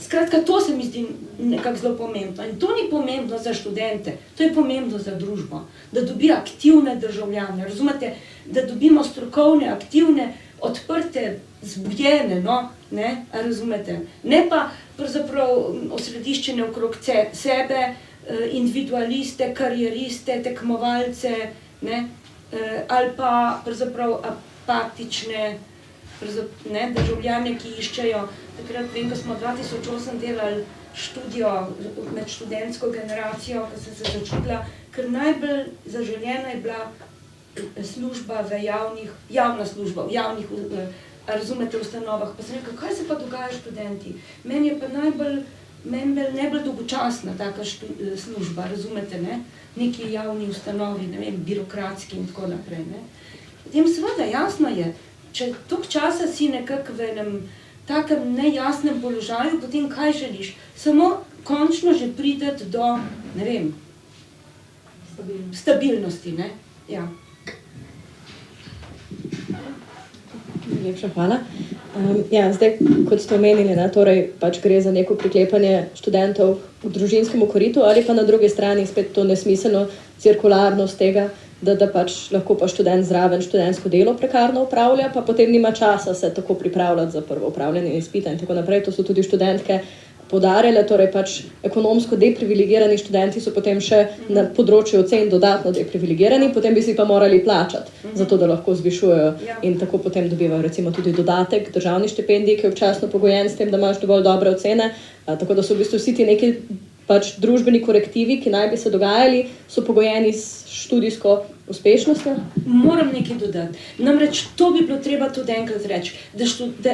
skratka, to se mi zdi nekako zelo pomembno. In to ni pomembno za študente, to je pomembno za družbo, da dobi aktivne državljane, razumete, da dobimo strokovne, aktivne, odprte, zbujene, ne, razumete, ne pa pravzaprav osrediščene okrog sebe, individualiste, karieriste, tekmovalce, ne, ali pa pravzaprav apatične državljane, ki iščejo. Takrat vem, ko smo 2008 delali študijo med študentsko generacijo, ko sem se začutila, ker najbolj zaželjena je bila služba javna služba, v javnih, razumete, ustanovah. Pa sem rekla, kaj se pa dogaja študenti? Meni je pa najbolj dolgočasna taka služba, razumete, ne? Neki javni ustanovi, ne vem, birokratski in tako naprej, ne? Potem seveda jasno je, če toliko časa si nekako v enem takem nejasnem položaju, potem kaj želiš? Samo končno že prideti do, ne vem, stabilnosti, ne? Ja. Lepša hvala. Ja, zdaj, kot ste omenili, ne, torej pač gre za neko priklepanje študentov v družinskem koritu ali pa na drugi strani spet to nesmiselno cirkularnost tega, da pač lahko pa študent zraven študentsko delo prekarno upravlja, pa potem nima časa se tako pripravljati za prvo upravljanje izpita in tako naprej. To so tudi študentke poudarjale, torej pač ekonomsko deprivilegirani študenti so potem še na področju ocen dodatno deprivilegirani, potem bi si pa morali plačati, zato da lahko zvišujejo in tako potem dobivajo recimo tudi dodatek državni štipendiji, ki je občasno pogojen s tem, da imaš dovolj dobre ocene, tako da so v bistvu vsi ti neki pač družbeni korektivi, ki naj bi se dogajali, so pogojeni s študijsko uspešnostjo? Moram nekaj dodati. Namreč to bi bilo treba tudi enkrat reči, da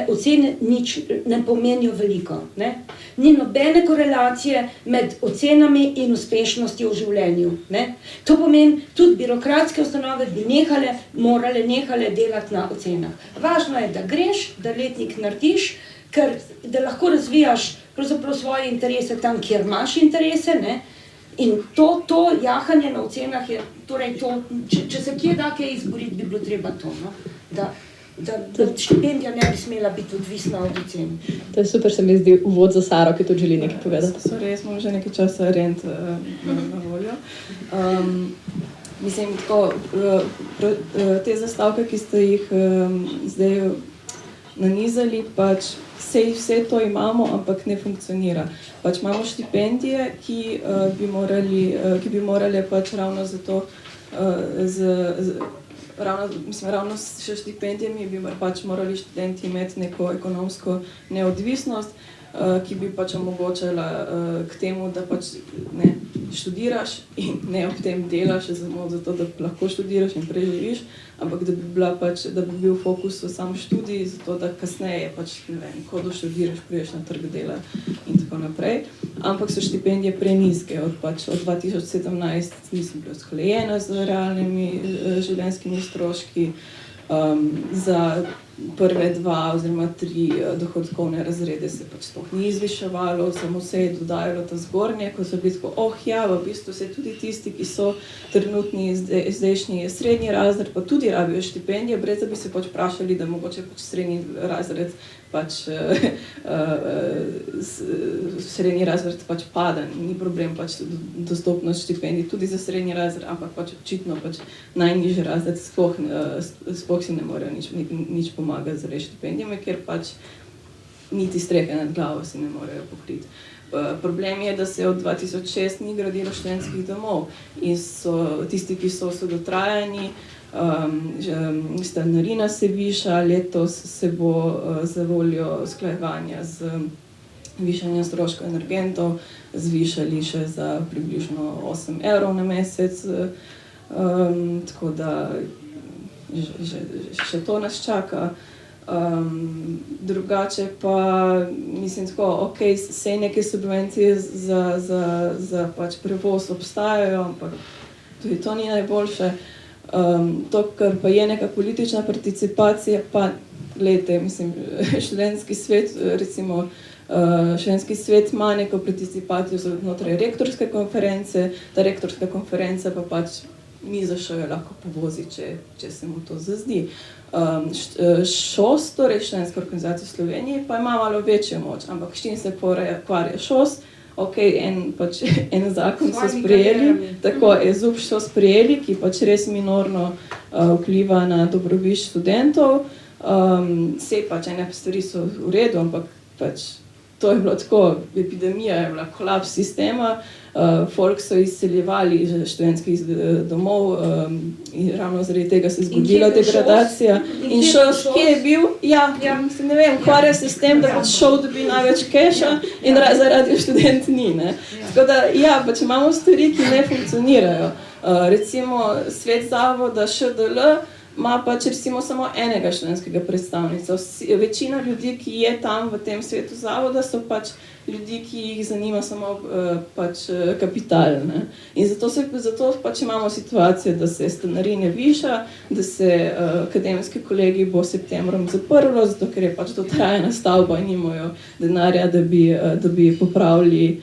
ocene nič ne pomenijo veliko. Ne? Ni nobene korelacije med ocenami in uspešnostjo v življenju. Ne? To pomeni, tudi birokratske ustanove bi morale delati na ocenah. Važno je, da greš, da letnik narediš, ker da lahko razvijaš pravzaprav svoje interese tam, kjer imaš interese, ne? In to jahanje na ocenah je, torej to, če se kje da kaj izboriti, bi bilo treba to, no? Da štipendija ne bi smela biti odvisna od ocen. To je super, se mi zdi uvod za Saro, ki tudi želi nekaj povedati. Sorry, jaz imam že nekaj časa rent na voljo. Mislim, tako, te zastavke, ki ste jih zdaj nanizali, pač vse to imamo, ampak ne funkcionira. Pač imamo štipendije, ki bi morale pač ravno zato ravno s štipendijami bi pač morali študenti imeti neko ekonomsko neodvisnost, ki bi pač omogočala k temu, da pač ne študiraš in ne ob tem delaš samo zato, da lahko študiraš in preživiš, ampak da bi bil fokus sam študij, zato da kasneje pač, ne vem, ko doštudiraš, priješ na trg dela in tako naprej. Ampak so štipendije prenizke, od 2017 niso bile usklajene z realnimi življenjskimi stroški, za prve 2 oziroma 3 dohodkovne razrede se pač sploh ni zviševalo, samo se je dodajalo ta zgornje, ko so bili tako, v bistvu se tudi tisti, ki so trenutni zdajšnji srednji razred, pa tudi rabijo štipendije, brez da bi se pač vprašali, da mogoče pač srednji razred pač pada, ni problem pač dostopnost štipendij tudi za srednji razred, ampak pač očitno pač najnižji razred sploh si ne morejo nič pomagati z štipendijami, ker pač niti strehe nad glavo si ne morejo pokriti. Problem je, da se od 2006 ni gradilo študentskih domov in so tisti, ki so dotrajani, stanarina se viša, letos se bo za voljo usklajevanja z višanjem stroškov energentov zvišali še za približno 8 evrov na mesec, tako da še to nas čaka. Drugače pa mislim tako, sej neke subvencije za pač prevoz obstajajo, ampak tudi to ni najboljše. To, kar pa je neka politična participacija, pa glejte, mislim, študentski svet, recimo študentski svet ima neko participacijo znotraj rektorske konference, ta rektorska konferenca pa pač MIZŠ jo lahko povozi, če se mu to zazdi. ŠOS, torej Študentska organizacija Slovenije, pa ima malo večjo moč, ampak s čim se ukvarja ŠOS? En zakon so sprejeli, tako je ZUP so sprejeli, ki pač res minorno vpliva na dobrobit študentov. Sej pač ene stvari so v redu, ampak pač to je bilo tako, epidemija je bila kolaps sistema, folk so izseljevali iz študentskih domov in ravno zaradi tega se je zgodila degradacija. In ŠOS, kje je bil? Ne vem, ukvarja se s tem, da pač ŠOS dobi največ keša in zaradi študent ni. Tako da, pač imamo stvari, ki ne funkcionirajo. Recimo svet zavoda ŠDL ima pač recimo samo enega študentskega predstavnika. Večina ljudi, ki je tam v tem svetu zavoda, so pač ljudi, ki jih zanima samo pač kapital. In zato pač imamo situacijo, da se stanarine viša, da se akademski kolegi bo septembrom zaprlo, zato ker je pač dotrajana stavba in nimajo denarja, da bi popravili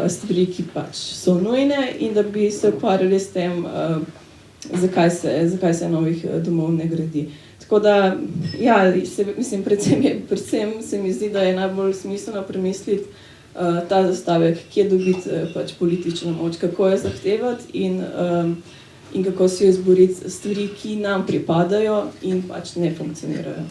stvari, ki pač so nujne in da bi se ukvarjali s tem, zakaj se novih domov ne gradi. Tako da, mislim, predvsem se mi zdi, da je najbolj smiselno premisliti ta zastavek, kje dobiti pač politično moč, kako jo zahtevati in kako si jo izboriti stvari, ki nam pripadajo in pač ne funkcionirajo.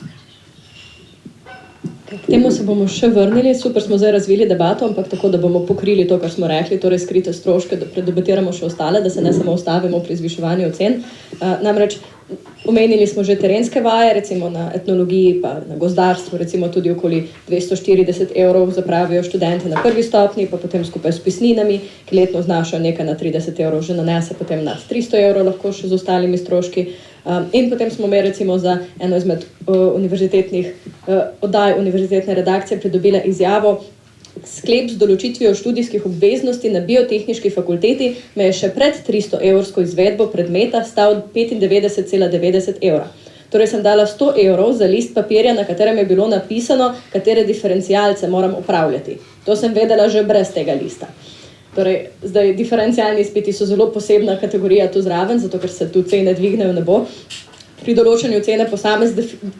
K temu se bomo še vrnili, super smo zdaj razvili debato, ampak tako, da bomo pokrili to, kar smo rekli, torej skrite stroške, da predebatiramo še ostale, da se ne samo ustavimo pri zviševanju cen. Namreč omenili smo že terenske vaje, recimo na etnologiji, pa na gozdarstvu, recimo tudi okoli 240 evrov zapravijo študenti na prvi stopnji, pa potem skupaj s pisninami, ki letno znašajo nekaj na 30 evrov, že nanese potem nad 300 evrov, lahko še z ostalimi stroški. In potem smo mi recimo za eno izmed univerzitetnih oddaj univerzitetne redakcije pridobile izjavo: sklep z določitvijo študijskih obveznosti na biotehniški fakulteti me je še pred 300 evrsko izvedbo predmeta stal 95,90 evra. Torej sem dala 100 evrov za list papirja, na katerem je bilo napisano, katere diferencialce moram upravljati. To sem vedela že brez tega lista. Torej, zdaj, diferencialni izpiti so zelo posebna kategorija tu zraven, zato ker se tu cene dvignejo v nebo. Pri določanju cene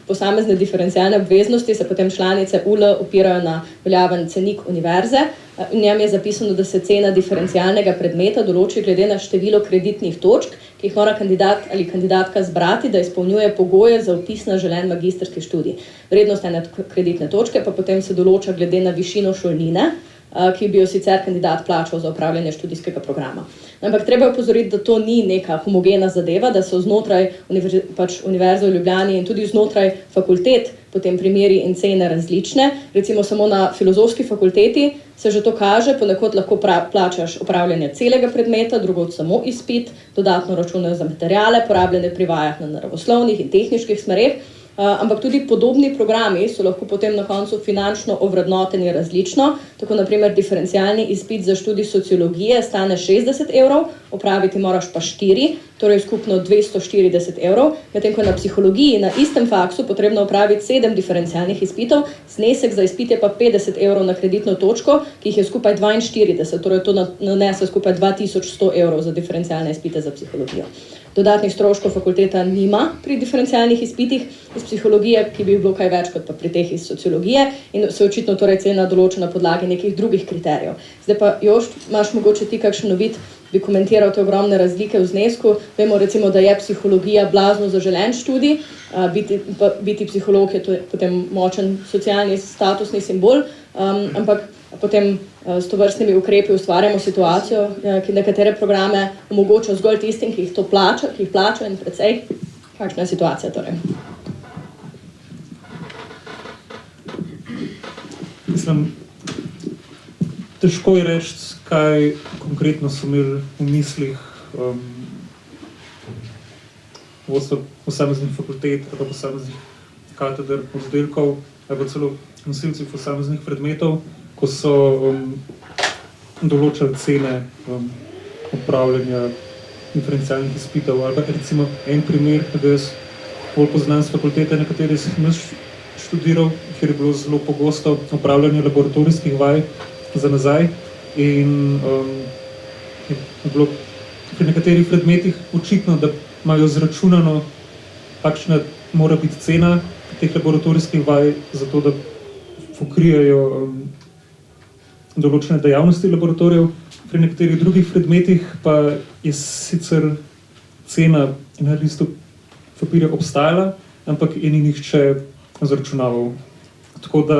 posamezne diferencialne obveznosti se potem članice UL opirajo na veljaven cenik univerze. V njem je zapisano, da se cena diferencialnega predmeta določi glede na število kreditnih točk, ki jih mora kandidat ali kandidatka zbrati, da izpolnjuje pogoje za vpis na želen magistrski študij. Vrednost ene kreditne točke pa potem se določa glede na višino šolnine, ki bi jo sicer kandidat plačal za opravljanje študijskega programa. Ampak treba je opozoriti, da to ni neka homogena zadeva, da so znotraj Univerze v Ljubljani in tudi znotraj fakultet potem primeri in cene različne. Recimo samo na filozofski fakulteti se že to kaže, ponekod lahko plačaš opravljanje celega predmeta, drugod samo izpit, dodatno računajo za materiale, porabljene pri vajah na naravoslovnih in tehniških smereh. Ampak tudi podobni programi so lahko potem na koncu finančno ovrednoteni različno. Tako naprimer diferencialni izpit za študij sociologije stane 60 €, opraviti moraš pa 4, torej skupno 240 €, medtem ko na psihologiji na istem faksu potrebno opraviti 7 diferencialnih izpitov, znesek za izpit je pa 50 € na kreditno točko, ki jih je skupaj 42, torej to nanese skupaj 2100 € za diferencialne izpite za psihologijo. Dodatnih stroškov fakulteta nima pri diferencialnih izpitih iz psihologije, ki bi bilo kaj več kot pa pri teh iz sociologije, in se očitno torej cena določa na podlagi nekih drugih kriterijev. Zdaj pa, Jošt, imaš mogoče ti kakšen uvid, bi komentiral te ogromne razlike v znesku. Vemo recimo, da je psihologija blazno zaželen študij, biti psiholog je potem močen socialni statusni simbol, ampak potem s tovrstnimi ukrepi ustvarjamo situacijo, ki nekatere programe omogoča zgolj tistim, ki jih plačajo in precej. Kakšna je situacija torej? Mislim, težko je reči, kaj konkretno so imeli v mislih vodstvo posameznih fakultet, ali pa posameznih kateder, oddelkov, ali pa celo nosilci posameznih predmetov, ko so določali cene opravljanja diferencialnih izpitov. Ali pa recimo en primer, da jaz bolj poznam z fakultete, na kateri sem študiral, kjer je bilo zelo pogosto opravljanje laboratorijskih vaj za nazaj in je bilo pri nekaterih predmetih očitno, da imajo izračunano, kakšna mora biti cena teh laboratorijskih vaj, zato da pokrijejo določene dejavnosti laboratorijev. Pri nekaterih drugih predmetih pa je sicer cena na listu papirja obstajala, ampak je ni nihče zaračunaval. Tako da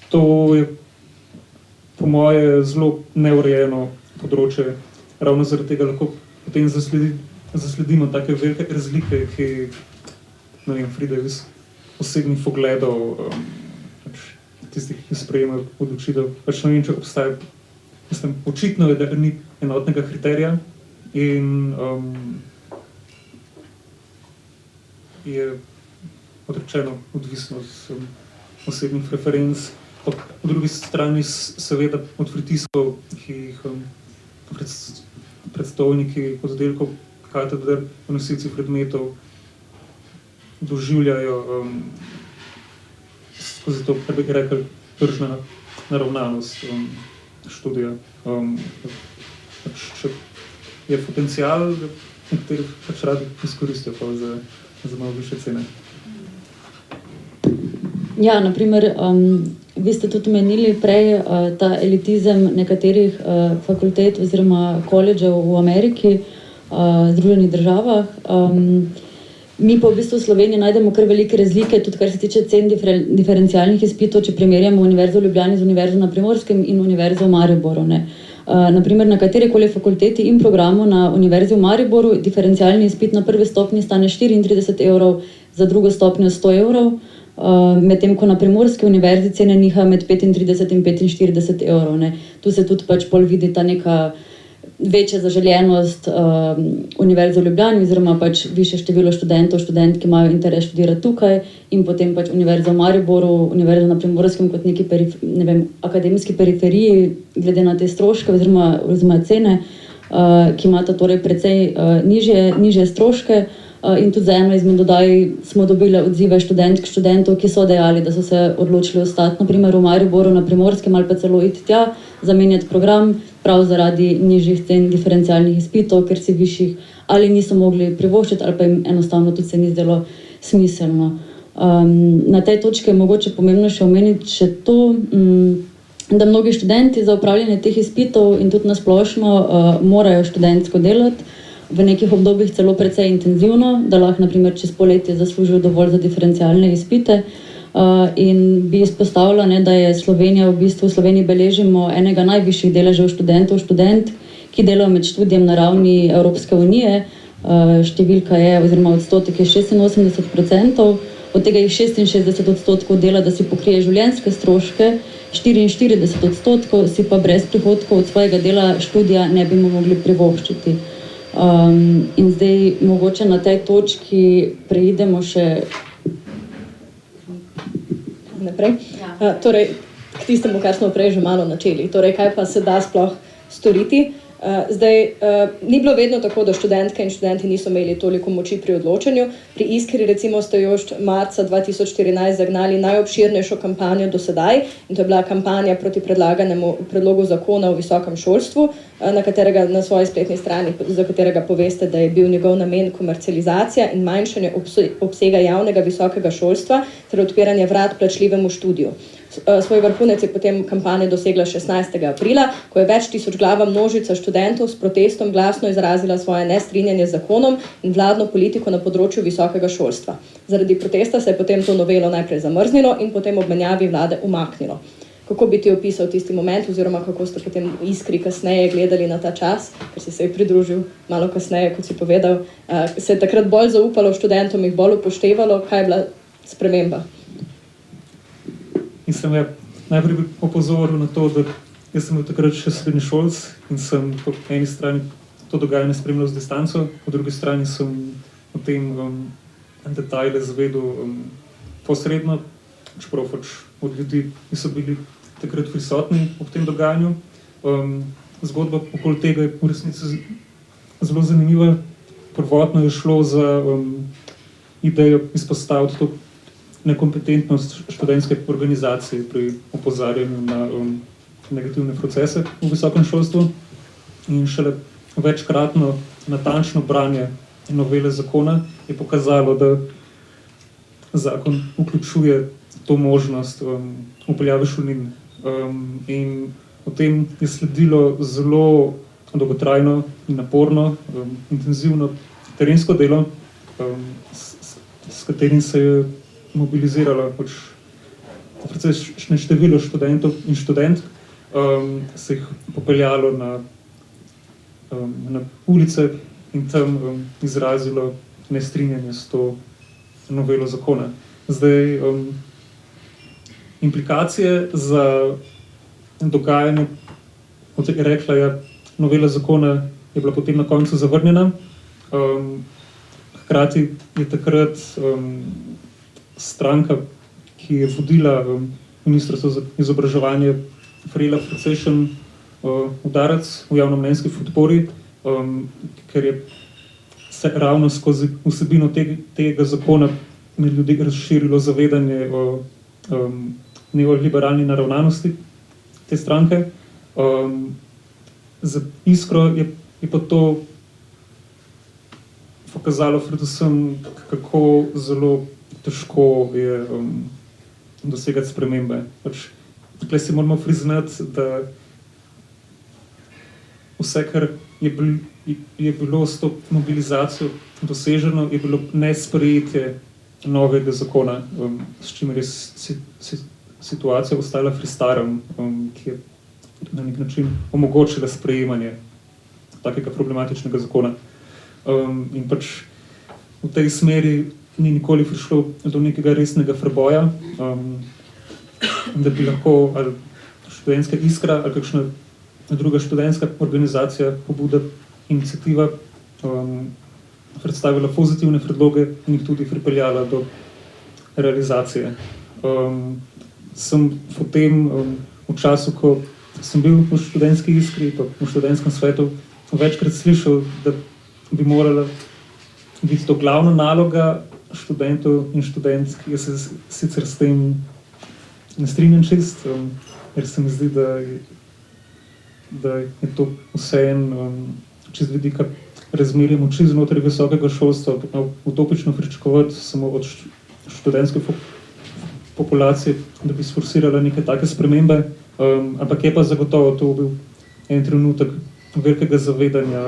to je po moje zelo neurejeno področje. Ravno zaradi tega lahko potem zasledimo take velike razlike, ki pridejo iz osebnih pogledov tistih, ki sprejemajo odločitev. Ne vem, če obstaja. Mislim, očitno je, da ni enotnega kriterija in je odrečeno odvisno od osebnih preferenc. Po drugi strani seveda od pritiskov, ki jih predstojniki oddelkov, kateder, nosilci predmetov doživljajo skozi to, kar bi rekel, tržna naravnanost študija. Če je potencial, nekateri pač radi izkoristijo pa za malo više cene. Ja, naprimer, vi ste tudi omenili prej ta elitizem nekaterih fakultet oziroma koledžev v Ameriki, Združenih državah. Mi pa v bistvu v Sloveniji najdemo kar velike razlike, tudi kar se tiče cen diferencialnih izpitov, če primerjamo Univerzo v Ljubljani z Univerzo na Primorskem in Univerzo v Mariboru. Naprimer, na katerikoli fakulteti in programu na Univerzi v Mariboru diferencialni izpit na prvi stopnji stane 34 €, za drugo stopnjo 100 €, medtem ko na Primorski univerzi cene nihajo med 35 in 45 €. Tu se tudi pač bolj vidi ta neka večja zaželjenost Univerze v Ljubljani oziroma pač više število študentov, študentk, ki imajo interes študirati tukaj, in potem pač Univerza v Mariboru, Univerza na Primorskem kot neki akademski periferiji, glede na te stroške oziroma cene, ki imata torej precej nižje stroške. In tudi za eno izmed oddaj smo dobili odzive študentov, ki so dejali, da so se odločili ostati naprimer v Mariboru na Primorskem ali pa celo iti tja, zamenjati program, prav zaradi nižjih cen diferencialnih izpitov, ker si višjih ali niso mogli privoščiti ali pa jim enostavno tudi se ni zdelo smiselno. Na tej točki je mogoče pomembno še omeniti še to, da mnogi študenti za opravljanje teh izpitov in tudi na splošno morajo študentsko delati, v nekih obdobjih celo precej intenzivno, da lahko naprimer čez poletje zaslužijo dovolj za diferencialne izpite. In bi izpostavila, ne, da je Slovenija v bistvu v Sloveniji beležimo enega najvišjih deležev študentov, ki delajo med študijem na ravni Evropske unije. Številka je, oziroma odstotek je 86%, od tega jih 66% dela, da si pokrije življenjske stroške, 44% si pa brez prihodkov od svojega dela študija ne bi mogli privoščiti. In zdaj mogoče na tej točki preidemo še naprej. Torej, k tistemu, kar smo prej že malo načeli. Torej, kaj pa se da sploh storiti? Ni bilo vedno tako, da študentke in študenti niso imeli toliko moči pri odločanju. Pri Iskri recimo ste jo marca 2014 zagnali najobširnejšo kampanjo do sedaj in to je bila kampanja proti predlaganemu predlogu zakona o visokem šolstvu, na svoji spletni strani, za katerega poveste, da je bil njegov namen komercializacija in manjšanje obsega javnega visokega šolstva ter odpiranje vrat plačljivemu študiju. Svoj vrhunec je potem kampanja dosegla 16. aprila, ko je več tisočglava množica študentov s protestom glasno izrazila svoje nestrinjanje z zakonom in vladno politiko na področju visokega šolstva. Zaradi protesta se je potem to novelo najprej zamrznilo in potem ob menjavi vlade umaknilo. Kako bi ti opisal tisti moment, oziroma kako ste potem v Iskri kasneje gledali na ta čas, ker si se je pridružil malo kasneje, kot si povedal, se je takrat bolj zaupalo študentom, jih bolj upoštevalo, kaj je bila sprememba? In sem najprej bi opozoril na to, da jaz sem bil takrat še srednješolc in sem po eni strani to dogajanje spremljal z distanco, po drugi strani sem o tem detajle zvedel posredno, čeprav od ljudi, ki so bili takrat prisotni ob tem dogajanju. Zgodba okoli tega je v resnici zelo zanimiva. Prvotno je šlo za idejo izpostaviti to nekompetentnost študentske organizacije pri opozarjanju na negativne procese v visokem šolstvu in šele večkratno natančno branje novele zakona je pokazalo, da zakon vključuje to možnost vpeljave šolnin. In potem je sledilo zelo dolgotrajno in naporno, intenzivno terensko delo, s katerim se je mobiliziralo precejšnje število študentov in študentk, se jih popeljalo na ulice in tam izrazilo nestrinjanje s to novelo zakona. Zdaj, implikacije za dogajanje, kot je rekla, novela zakona je bila potem na koncu zavrnjena. Hkrati je takrat stranka, ki je vodila Ministrstvo za izobraževanje, prejela precejšen udarec v javnomnenjski podpori, ker je se ravno skozi vsebino tega zakona med ljudi razširilo zavedanje o neoliberalni naravnanosti te stranke. Za Iskro je pa to pokazalo predvsem, kako zelo težko je dosegati spremembe. Tukaj si moramo priznati, da vse, kar je bilo s to mobilizacijo doseženo, je bilo nesprejetje novega zakona, s čimer je situacija ostala pri starem, ki je na nek način omogočila sprejemanje takega problematičnega zakona. In v tej smeri ni nikoli prišlo do nekega resnega preboja, da bi lahko ali študentska Iskra ali kakšna druga študentska organizacija, pobuda, iniciativa predstavila pozitivne predloge in jih tudi pripeljala do realizacije. Sem potem v času, ko sem bil v študentski Iskri, pa v študentskem svetu, večkrat slišal, da bi morala biti to glavna naloga študentov in študentk. Jaz se sicer s tem ne strinjam čist, ker se mi zdi, da je to vseeno čez vidika razmerja moči znotraj visokega šolstva utopično pričakovati samo od študentske populacije, da bi sforsirala neke take spremembe, ampak je pa zagotovo to bil en trenutek velikega zavedanja,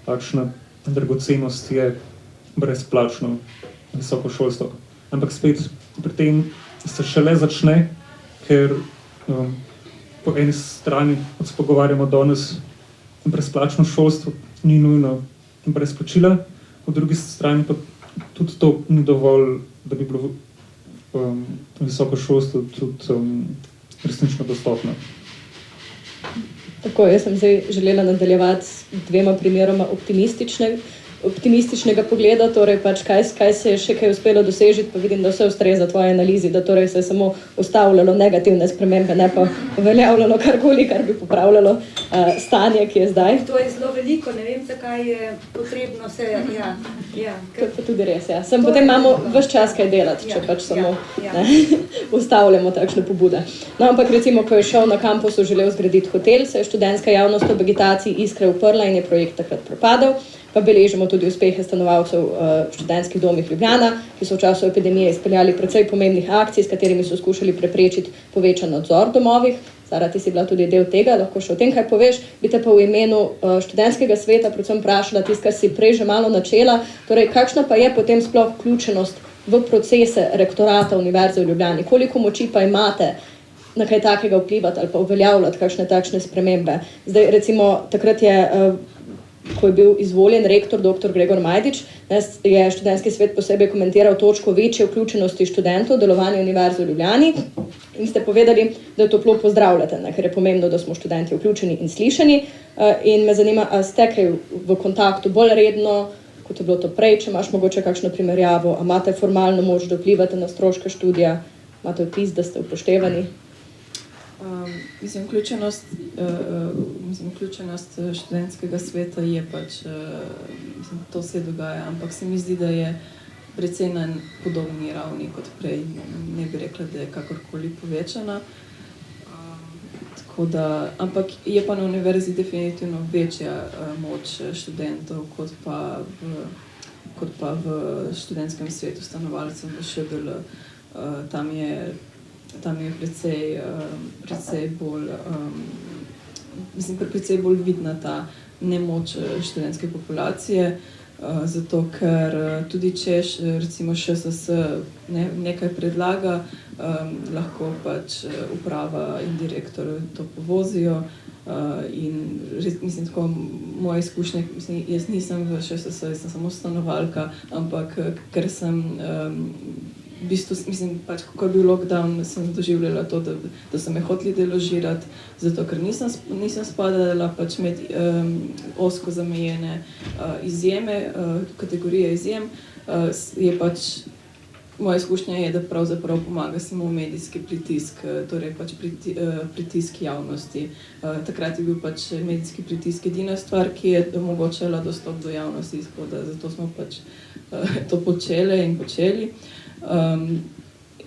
kakšna dragocenost je brezplačno visoko šolstvo. Ampak spet pri tem se šele začne, ker po eni strani, kot se pogovarjamo danes, brezplačno šolstvo ni nujno brez plačila, po drugi strani pa tudi to ni dovolj, da bi bilo visoko šolstvo tudi resnično dostopno. Tako, jaz sem zdaj želela nadaljevati s dvema primeroma optimističnega pogleda, torej pač kaj se je še kaj uspelo dosežiti, pa vidim, da vse ustreza tvoji analizi, da torej se je samo ustavljalo negativne spremembe, ne pa uveljavljalo karkoli, kar bi popravljalo stanje, ki je zdaj. To je zelo veliko, ne vem, zakaj je potrebno se, To je pa tudi res, ja. Potem imamo ves čas kaj delati, če pač samo ustavljamo takšne pobude. No, ampak recimo, ko je šel na kampusu želel zgraditi hotel, se je študentska javnost o vegetaciji Iskre uprla in je projekt takrat propadel. Pa beležimo tudi uspehe stanovalcev v študentskih domih Ljubljana, ki so v času epidemije izpeljali precej pomembnih akcij, s katerimi so skušali preprečiti povečan nadzor v domovih. Sara, ti si bila tudi del tega, lahko še o tem kaj poveš. Bi te pa v imenu študentskega sveta predvsem vprašala tisto, kar si prej že malo načela. Torej, kakšna pa je potem sploh vključenost v procese rektorata Univerze v Ljubljani? Koliko moči pa imate na kaj takega vplivati ali pa uveljavljati kakšne takšne spremembe? Zdaj, recimo, takrat je ko je bil izvoljen rektor dr. Gregor Majdič, je študentski svet posebej komentiral točko večje vključenosti študentov v delovanje Univerze v Ljubljani in ste povedali, da toplo pozdravljate, ker je pomembno, da smo študenti vključeni in slišani. In me zanima, a ste kaj v kontaktu bolj redno, kot je bilo to prej, če imaš mogoče kakšno primerjavo, a imate formalno moč, da vplivate na stroške študija, imate vtis, da ste upoštevani? Vključenost študentskega sveta je pač, to se dogaja, ampak se mi zdi, da je precej na podobni ravni kot prej. Ne bi rekla, da je kakorkoli povečana. Ampak je pa na univerzi definitivno večja moč študentov kot pa v študentskem svetu stanovalcev v ŠGL. Tam je precej bolj vidna ta nemoč študentske populacije, zato ker tudi če recimo ŠSS nekaj predlaga, lahko pač uprava in direktor to povozijo. In mislim, tako moje izkušnje, jaz nisem v ŠSS, jaz sem samo stanovalka, ampak ker sem v bistvu, pač, ko je bil lockdown, sem doživljala to, da so me hoteli deložirati, zato ker nisem spadala pač med ozko zamejene izjeme, kategorije izjem. Je pač, moja izkušnja je, da pravzaprav pomaga samo medijski pritisk, torej pač pritisk javnosti. Takrat je bil pač medijski pritisk edina stvar, ki je omogočala dostop do javnosti, zato smo pač to počele in počeli.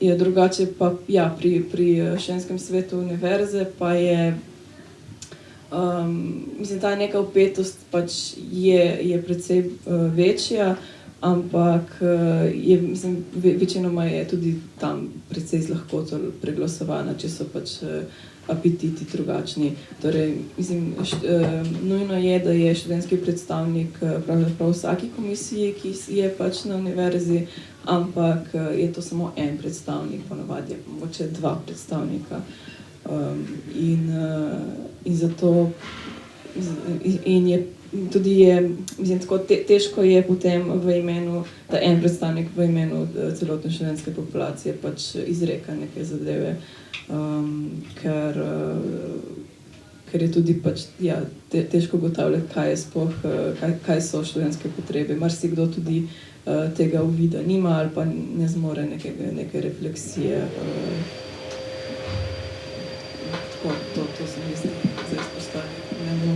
Je drugače pa pri študenskem svetu univerze pa je ta neka vpetost pač je precej večja, ampak večinoma je tudi tam precej z lahkoto preglasovana, če so pač apetiti drugačni. Torej, nujno je, da je študentski predstavnik pravzaprav v vsaki komisiji, ki je pač na univerzi, ampak je to samo en predstavnik, ponavadi je mogoče 2 predstavnika. In zato tudi tako težko je potem v imenu, da en predstavnik v imenu celotne študentske populacije pač izreka neke zadeve, ker je tudi pač, težko ugotavljati, kaj so študentske potrebe. Marsikdo tudi tega uvida nima ali pa ne zmore neke refleksije. To se mi zdi za izpostavljanje.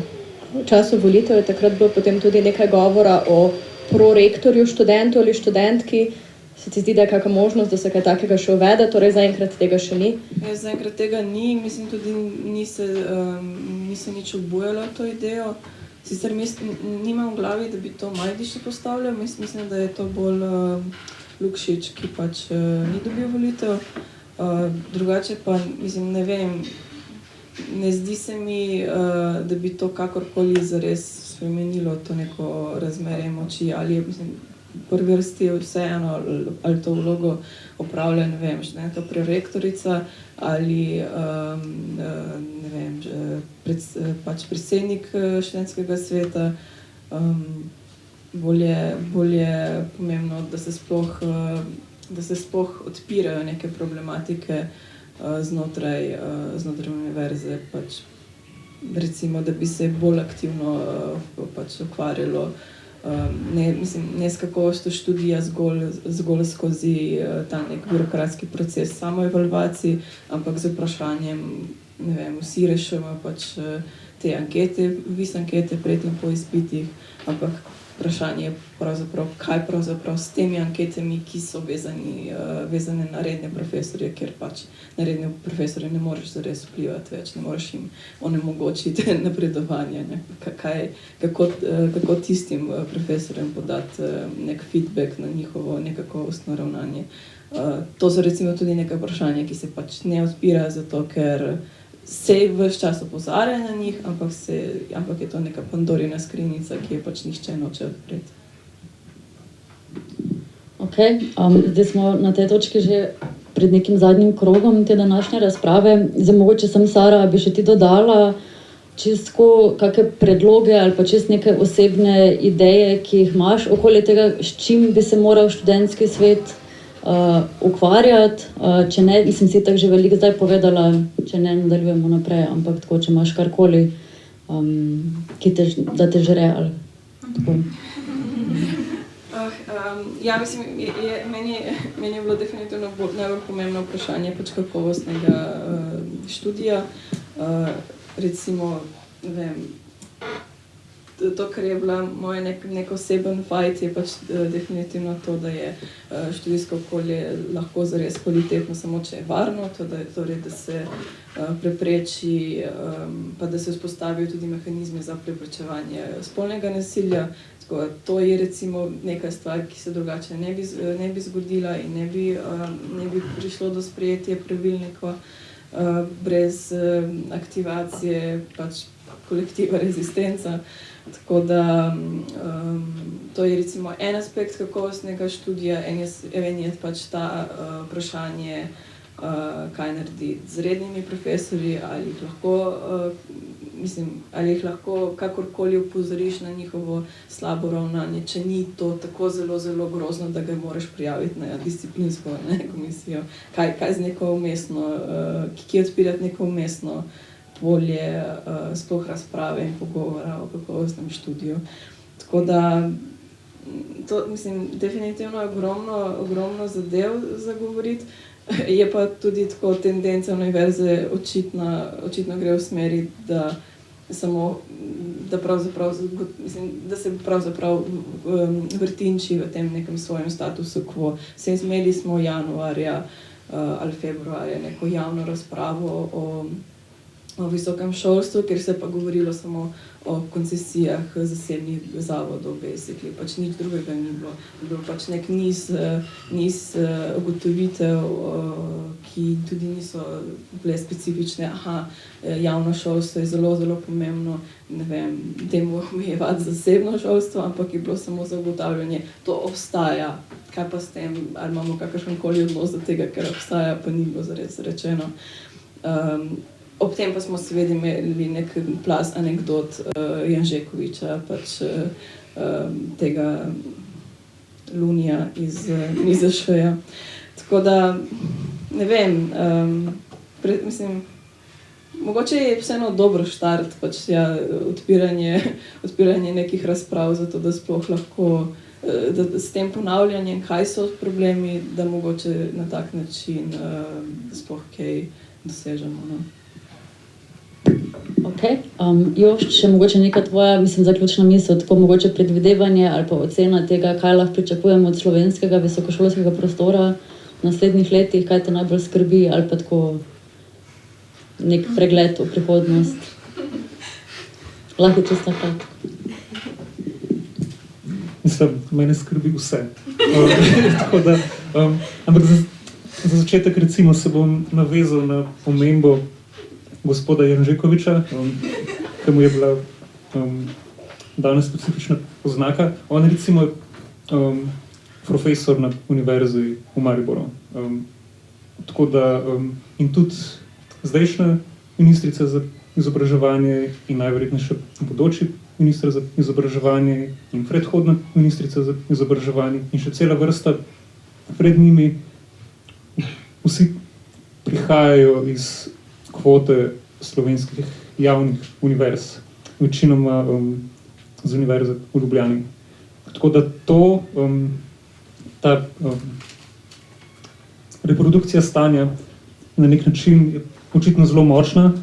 V času volitev je takrat bilo potem tudi nekaj govora o prorektorju študentov ali študentki. Se ti zdi, da je kakšna možnost, da se kaj takega še uvede, torej zaenkrat tega še ni? Zaenkrat tega ni, mislim tudi ni se nič obujalo to idejo. Sicer nimam v glavi, da bi to Majdič postavljal, mislim, da je to bolj Lukšič, ki pač ni dobil volitev. Drugače pa, ne vem, ne zdi se mi, da bi to kakorkoli zares spremenilo to neko razmerje moči, ali prvi vrsti vseeno, ali to vlogo opravlja, ne vem, študentka prorektorica ali ne vem, pač predsednik študentskega sveta. Bolj je pomembno, da se sploh odpirajo neke problematike znotraj univerze, pač recimo, da bi se bolj aktivno pač ukvarjalo ne s kakovostjo študija zgolj skozi ta nek birokratski proces samoevalvacij, ampak z vprašanjem, ne vem, vsi rešujemo pač te ankete, ankete pred in po izpitih, ampak vprašanje je pravzaprav, kaj pravzaprav s temi anketami, ki so vezane na redne profesorje, ker pač na redne profesorje ne moreš zares vplivati več, ne moreš jim onemogočiti napredovanja. Kako tistim profesorjem podati nek feedback na njihovo nekakovostno ravnanje. To so recimo tudi neka vprašanja, ki se pač ne odpirajo zato, ker se ves čas opozarja na njih, ampak je to neka Pandorina skrinjica, ki je pač nihče noče odpreti. Ok, zdaj smo na tej točki že pred nekim zadnjim krogom te današnje razprave. Zdaj mogoče sem, Sara, bi še ti dodala čisto kakšne predloge ali pa čisto neke osebne ideje, ki jih imaš okoli tega, s čim bi se moral študentski svet ukvarjati, če ne, mislim si tako že veliko zdaj povedala, če ne nadaljujemo naprej, ampak tako, če imaš karkoli, da te žre ali tako. Ja, mislim, meni je bilo definitivno najbolj pomembno vprašanje pač kakovostnega študija. Recimo, ne vem, to, kar je bila moja nek oseben fight, je pač definitivno to, da je študijsko okolje lahko zares kvalitetno, samo če je varno, torej, da se prepreči, pa da se vzpostavijo tudi mehanizmi za preprečevanje spolnega nasilja. Tako, to je recimo neka stvar, ki se drugače ne bi zgodila in ne bi prišlo do sprejetja pravilnikov brez aktivacije pač kolektiva rezistenca. Tako da to je recimo en aspekt kakovostnega študija, en je pač ta vprašanje, kaj narediti z rednimi profesorji, ali jih lahko kakorkoli opozoriš na njihovo slabo ravnanje, če ni to tako zelo, zelo grozno, da ga moraš prijaviti na disciplinsko komisijo. Kaj z neko umestno, ki odpirati neko umestno polje sploh razprave in pogovora o kakovostnem študiju. Tako da, to, mislim, definitivno je ogromno zadev za govoriti. Je pa tudi tako tendenca univerze očitno gre v smeri, da se pravzaprav vrtinči v tem nekem svojem statusu quo. Imeli smo januarja ali februarja neko javno razpravo o visokem šolstvu, kjer se je pa govorilo samo o koncesijah zasebnih zavodov, basically. Pač nič drugega ni bilo. Bil pač nek niz ugotovitev, ki tudi niso bile specifične. Javno šolstvo je zelo, zelo pomembno, ne vem, temu omejevati zasebno šolstvo, ampak je bilo samo za ugotavljanje, to obstaja. Kaj pa s tem, ali imamo kakršenkoli odnos do tega, ker obstaja, pa ni bilo zares rečeno. Ob tem pa smo seveda imeli nek plaz anekdot Janžekoviča, pač tega Lunija iz NIZŠ-ja. Tako da, ne vem, mislim, mogoče je vseeno dobro štart, pač odpiranje nekih razprav, zato da sploh lahko, da s tem ponavljanjem, kaj so problemi, da mogoče na tak način sploh kaj dosežemo, no. Ok, Jošt, še mogoče neka tvoja, mislim, zaključna misel, tako mogoče predvidevanje ali pa ocena tega, kaj lahko pričakujemo od slovenskega visokošolskega prostora v naslednjih letih, kaj te najbolj skrbi ali pa tako nek pregled v prihodnost. Lahko čisto kratko. Mislim, mene skrbi vse. Tako da, ampak za začetek recimo se bom navezal na omembo gospoda Janžekoviča, ki mu je bila dana specifična oznaka. On recimo profesor na Univerzi v Mariboru. Tako da in tudi zdajšnja ministrica za izobraževanje in najverjetnejše bodoči minister za izobraževanje in predhodna ministrica za izobraževanje in še cela vrsta pred njimi, vsi prihajajo iz kvote slovenskih javnih univerz, večinoma z Univerze v Ljubljani. Tako da ta reprodukcija stanja na nek način je očitno zelo močna,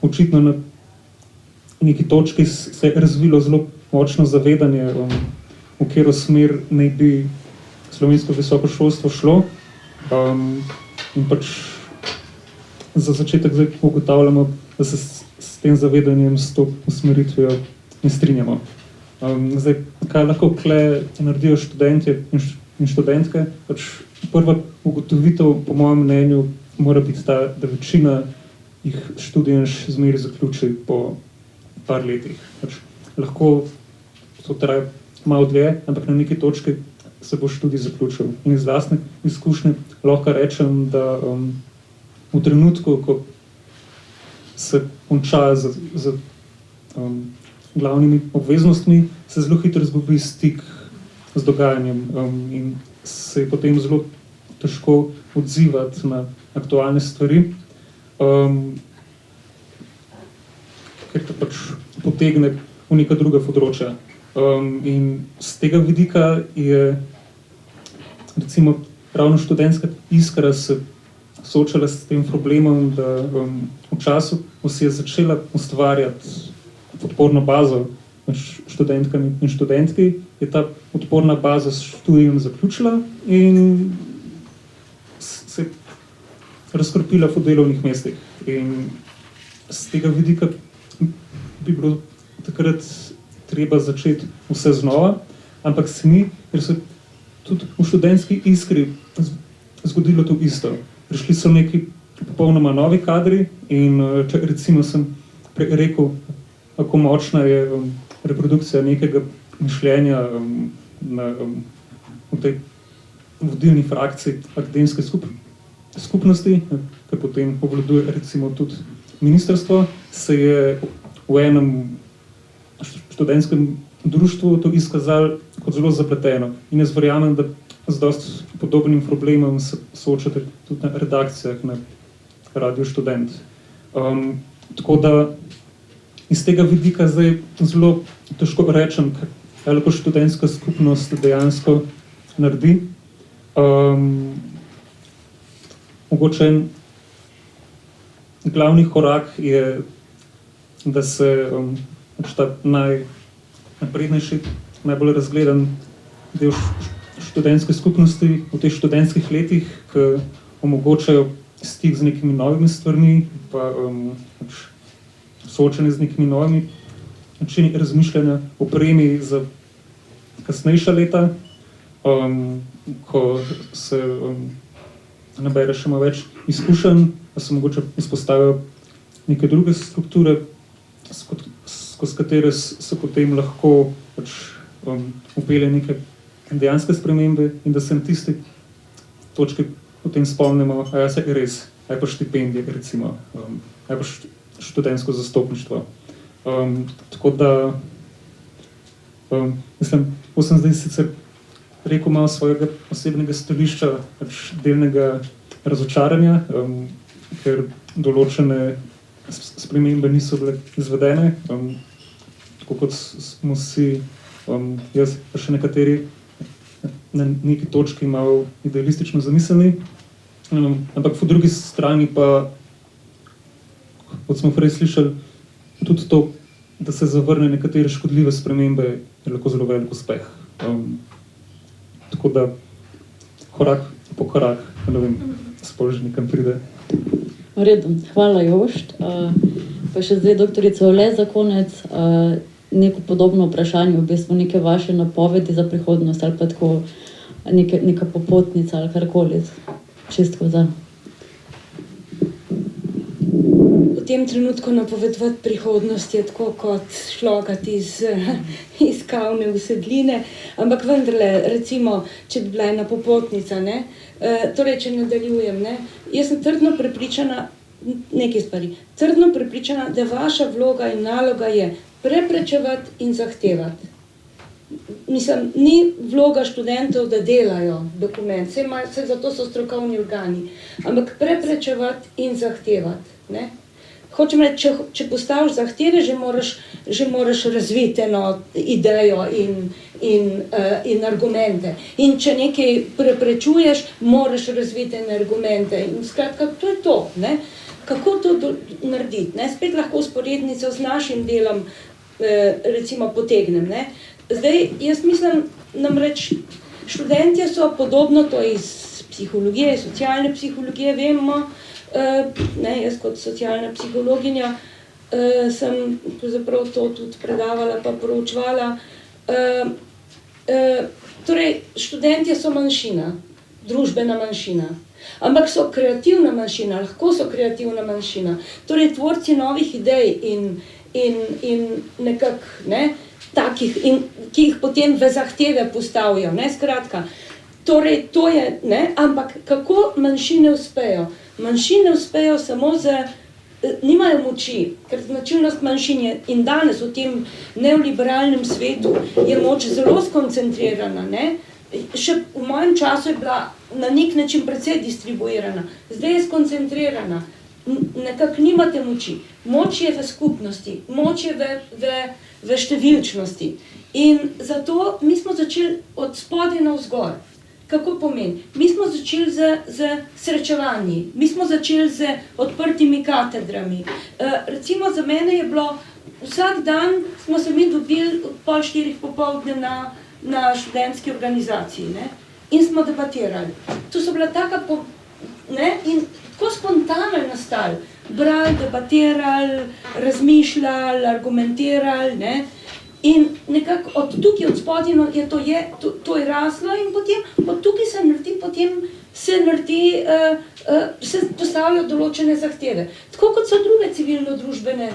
očitno na neki točki se je razvilo zelo močno zavedanje, v katero smer naj bi slovensko visoko šolstvo šlo. In pač za začetek zdaj ugotavljamo, da se s tem zavedanjem, s to usmeritvijo ne strinjamo. Zdaj, kaj lahko kle naredijo študentje in študentke? Pač prva ugotovitev, po mojem mnenju, mora biti ta, da večina jih študij še zmeraj zaključi po par letih. Pač lahko to traja malo dlje, ampak na neki točki se bo študij zaključil. In iz lastne izkušnje lahko rečem, da v trenutku, ko se konča z glavnimi obveznostmi, se zelo hitro izgubi stik z dogajanjem in se je potem zelo težko odzivati na aktualne stvari, ker te pač potegne v neka druga področja. In z tega vidika je recimo ravno študentska Iskra se soočala s tem problemom, da v času, ko si je začela ustvarjati podporno bazo študentkami in študentki, je ta podporna baza s študijem zaključila in se razkropila po delovnih mestih. In z tega vidika bi bilo takrat treba začeti vse znova, ampak se ni, ker se tudi v študentski Iskri zgodilo to isto. Prišli so neki popolnoma novi kadri in recimo sem rekel, kako močna je reprodukcija nekega mišljenja v tej vodilni frakciji akademske skupnosti, ki potem obvladuje recimo tudi ministrstvo, se je v enem študentskem društvu to izkazalo kot zelo zapleteno. In jaz verjamem, da z dosti podobnim problemom se soočate tudi na redakcijah na Radio Študent. Tako da iz tega vidika zdaj zelo težko rečem, kaj lahko študentska skupnost dejansko naredi. Mogoče en glavni korak je, da se ta najnaprednejši, najbolj razgledan del študentske skupnosti v teh študentskih letih, ki omogočajo stik z nekimi novimi stvarmi, pa soočanje z nekimi novimi načini razmišljanja, opremi za kasnejša leta, ko se nabere še malo več izkušenj, pa se mogoče izpostavijo neke druge strukture, skozi katere se potem lahko upelje neke dejanske spremembe in da se na tisti točki potem spomnimo, a ja, se je res, a je pa štipendije, recimo, a je pa študentsko zastopništvo. Tako da, mislim, ko sem zdaj sicer rekel malo svojega osebnega stališča, delnega razočaranja, ker določene spremembe niso bile izvedene, tako kot smo si, jaz pa še nekateri na neki točki malo idealistično zamislili, ampak po drugi strani pa, kot smo prej slišali, tudi to, da se zavrne nekatere škodljive spremembe, je lahko zelo velik uspeh. Tako da korak po korak, ne vem, sploh že nekam pride. V redu, hvala Jošt. Pa še zdaj doktorica Ule za konec, neko podobno vprašanje, v bistvu neke vaše napovedi za prihodnost ali pa tako neka popotnica ali karkoli, čistko za. tem trenutku napovedovati prihodnost je tako kot šlogati iz kavne usedline, ampak vendarle, recimo, če bi bila ena popotnica, ne, torej, če nadaljujem, ne, jaz sem trdno prepričana, nekaj stvari, trdno prepričana, da vaša vloga in naloga je preprečevati in zahtevati. Mislim, ni vloga študentov, da delajo dokument, saj zato so strokovni organi, ampak preprečevati in zahtevati. Ne? Hočem reči, če postaviš zahteve, že moraš razviti eno idejo in argumente. In če nekaj preprečuješ, moraš razviti ene argumente. In skratka, to je to. Ne? Kako to narediti? Ne? Spet lahko usporednico z našim delom recimo potegnem. Ne? Zdaj, jaz mislim, namreč študentje so podobno, to iz psihologije, socialne psihologije vemo, ne, jaz kot socialna psihologinja sem pravzaprav to tudi predavala pa proučevala. Torej, študentje so manjšina, družbena manjšina, ampak so kreativna manjšina, lahko so kreativna manjšina, torej tvorci novih idej in nekako, ne, takih, ki jih potem v zahteve postavijo, ne, skratka. Torej, to je, ne, ampak kako manjšine uspejo? Manjšine uspejo samo nimajo moči, ker značilnost manjšin je in danes v tem neoliberalnem svetu je moč zelo skoncentrirana, ne. Še v mojem času je bila na nek način precej distribuirana, zdaj je skoncentrirana, nekako nimate moči. Moč je v skupnosti, moč je v številčnosti. In zato mi smo začeli od spodaj navzgor. Kako pomeni? Mi smo začeli z srečevanji, mi smo začeli z odprtimi katedrami. Recimo za mene je bilo, vsak dan smo se mi dobili od 3:30 popoldne na študentski organizaciji, ne? In smo debatirali. To so bila taka, ne? In tako spontano nastali. Brali, debatirali, razmišljali, argumentirali, ne? In nekako od tukaj, od spodaj to je raslo in potem od tukaj se postavljajo določene zahteve. Tako kot so druge civilno-družbene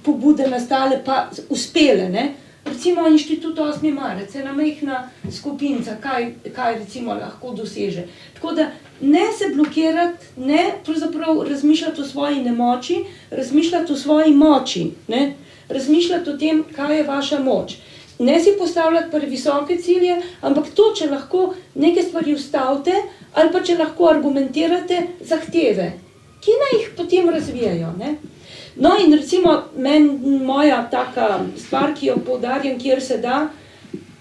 pobude nastale pa uspele, ne? Recimo Inštitut 8. marec, ena majhna skupinca, kaj recimo lahko doseže. Tako da ne se blokirati, ne pravzaprav razmišljati o svoji nemoči, razmišljati o svoji moči, ne? Razmišljati o tem, kaj je vaša moč. Ne si postavljati previsoke cilje, ampak to, če lahko neke stvari ustavite, ali pa če lahko argumentirate zahteve, ki naj jih potem razvijajo, ne? No in recimo moja taka stvar, ki jo poudarjam, kjer se da,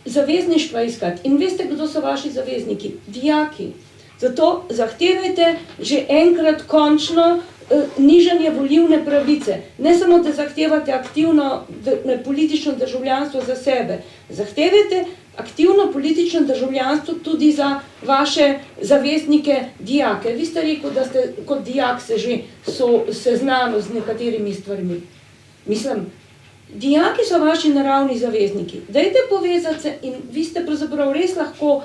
zavezništva iskati. In veste, kdo so vaši zavezniki? Dijaki. Zato zahtevajte že enkrat končno nižanje volilne pravice. Ne samo, da zahtevate aktivno politično državljanstvo za sebe. Zahtevajte aktivno politično državljanstvo tudi za vaše zaveznike, dijake. Vi ste rekel, da ste kot dijak se že seznanili z nekaterimi stvarmi. Mislim, dijaki so vaši naravni zavezniki. Dajte povezati se in vi ste pravzaprav res lahko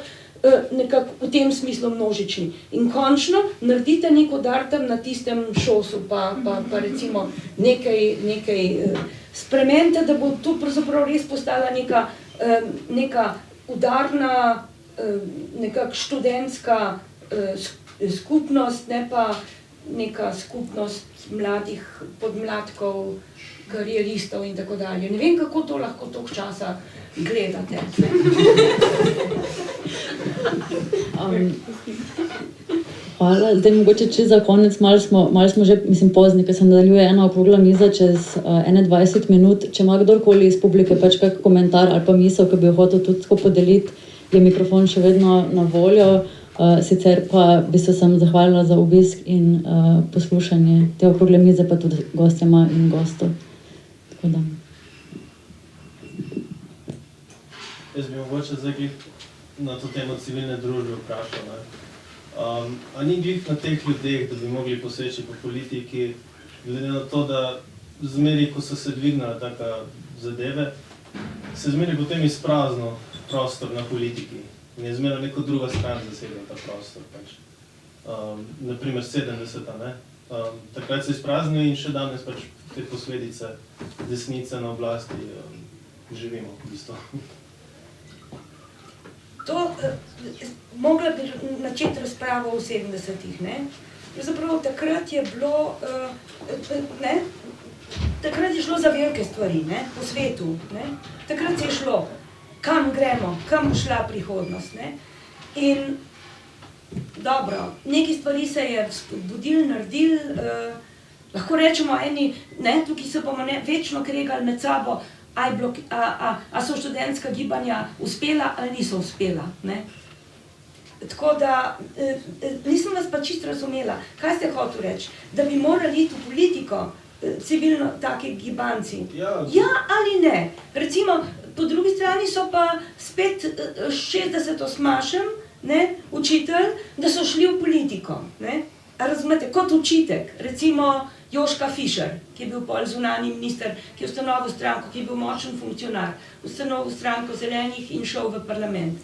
nekako v tem smislu množični. In končno naredite nek udar tam na tistem šosu, pa recimo nekaj spremenite, da bo to pravzaprav res postala neka udarna, nekak študentska skupnost, ne pa neka skupnost mladih podmladkov, karieristov in tako dalje. Ne vem, kako to lahko toliko časa gledate. Hvala. Zdaj mogoče čisto za konec, malo smo že, mislim, pozni, ker se nadaljuje ena okrogla miza čez 21 minut. Če ima kdorkoli iz publike pač kak komentar ali pa misel, ki bi jo hotel tudi tako podeliti, je mikrofon še vedno na voljo. Sicer pa bi se sem zahvalila za obisk in poslušanje te okrogle mize, pa tudi gostjama in gostov. Tako da. Jaz bi mogoče zdaj na to temo civilne družbe vprašal. A ni glih na teh ljudeh, da bi mogli poseči po politiki, glede na to, da zmeri, ko so se dvignile taka zadeve, se zmeri potem izprazno prostor na politiki in je zmeraj neko druga stran zasedla ta prostor. Naprimer 70-ta, ne? takrat se izpraznijo in še danes pač te posledice desnice na oblasti živimo v bistvu. Mogla bi načeti razpravo v 70-ih, ne? Pravzaprav takrat je bilo, takrat je šlo za velike stvari, ne? Po svetu, ne? Takrat se je šlo, kam gremo, kam bo šla prihodnost, ne? In dobro, neki stvari se je spodbudili, naredili, lahko rečemo eni, ne, tukaj se bomo večno kregali med sabo, a so študentska gibanja uspela ali niso uspela, ne. Tako da, nisem vas pa čisto razumela, kaj ste hotel reči, da bi morali iti v politiko, civilno, take gibanci. Ja ali ne? Recimo, po drugi strani so pa spet 60-osmašem, ne, učitelj, da so šli v politiko, ne. A razumete, kot učitek, recimo Joška Fišer, ki je bil pol zunanji minister, ki je ustanovil stranko, ki je bil močen funkcionar, ustanovil stranko Zelenih in šel v parlament.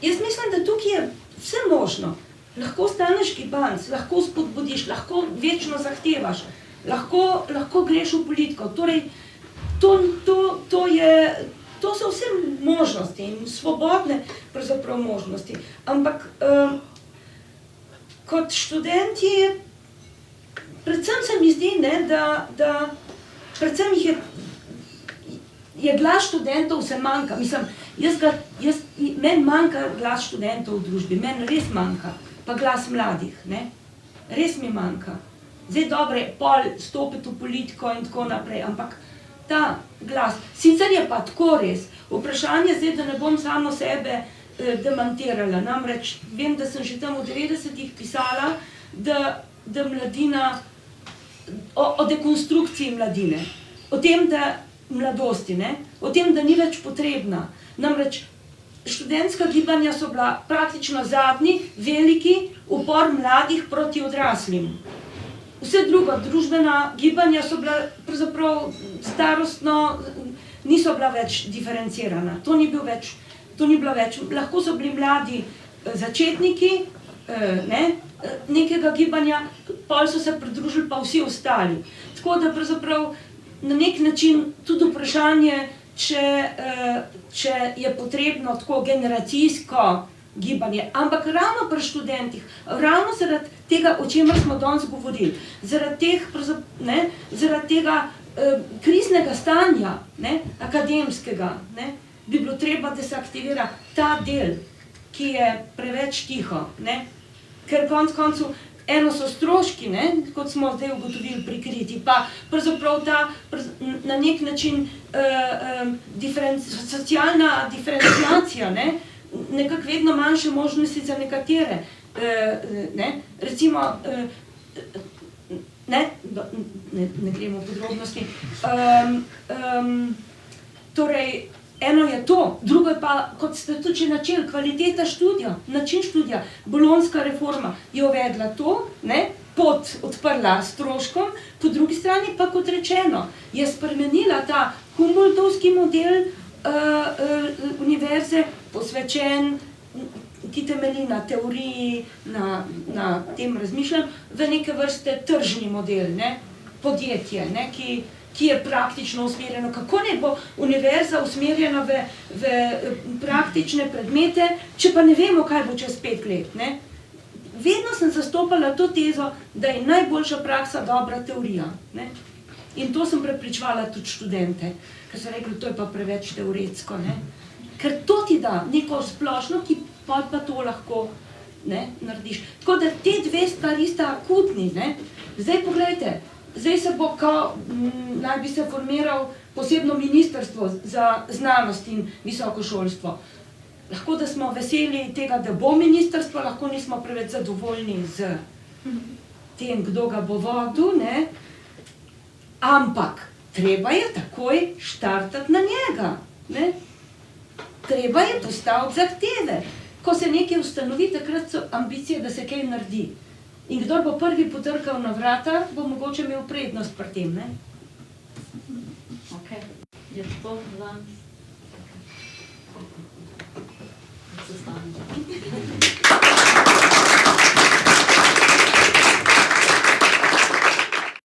Jaz mislim, da tukaj je vse možno. Lahko staneš gibanc, lahko spodbudiš, lahko večno zahtevaš, lahko greš v politiko. Torej, to so vse možnosti in svobodne pravzaprav možnosti. Ampak kot študenti, predvsem se mi zdi, ne, da predvsem je glas študentov se manjka. Mislim, meni manjka glas študentov v družbi, meni res manjka, pa glas mladih, ne. Res mi manjka. Zdaj dobro je pol stopiti v politiko in tako naprej, ampak ta glas, sicer je pa tako res, vprašanje zdaj, da ne bom samo sebe demantirala, namreč vem, da sem že tam v 90-ih pisala, da mladina, o dekonstrukciji mladine, o tem, da mladosti, ne, o tem, da ni več potrebna. Namreč študentska gibanja so bila praktično zadnji veliki upor mladih proti odraslim. Vse drugo, družbena gibanja so bila pravzaprav starostno, niso bila več diferencirana. To ni bila več. Lahko so bili mladi začetniki, ne, nekega gibanja, pol so se pridružili pa vsi ostali. Tako da pravzaprav na nek način tudi vprašanje, če je potrebno tako generacijsko gibanje, ampak ravno pri študentih, ravno zaradi tega, o čemer smo danes govorili, zaradi tega kriznega stanja, ne, akademskega, ne, bi bilo treba, da se aktivira ta del, ki je preveč tiho, ne, ker konec koncev eno so stroški, ne, kot smo zdaj ugotovili, prikriti, pa pravzaprav ta na nek način socialna diferenciacija, ne, nekako vedno manjše možnosti za nekatere, ne, recimo, ne gremo v podrobnosti, torej, eno je to, drugo je pa, kot ste tudi načeli, kvaliteta študija, način študija, bolonjska reforma je uvedla to, ne, pot odprla stroškom, po drugi strani pa, kot rečeno, je spremenila ta Humboldtovski model univerze, posvečen, ki temelji na teoriji, na tem razmišljanju, v neke vrste tržni model, ne, podjetje, ne, ki je praktično usmerjeno. Kako ne bo univerza usmerjena v praktične predmete, če pa ne vemo, kaj bo čez 5 let, ne? Vedno sem zastopala to tezo, da je najboljša praksa dobra teorija, ne? In to sem prepričevala tudi študente, ker so rekli, to je pa preveč teoretsko, ne? Ker to ti da neko splošno, ki pa to lahko, ne, narediš. Tako da te dve stvari sta akutni, ne? Zdaj pogledajte, zdaj se bo, naj bi se formiral posebno ministrstvo za znanost in visoko šolstvo. Lahko, da smo veseli tega, da bo ministrstvo, lahko nismo preveč zadovoljni z tem, kdo ga bo vodil, ne? Ampak treba je takoj štartati na njega, ne? Treba je postaviti zahteve. Ko se nekaj ustanovi, takrat so ambicije, da se kaj naredi. In kdor bo prvi potrkal na vrata, bo mogoče imel prednost pri tem, ne? Ok, je to danes? Se stane.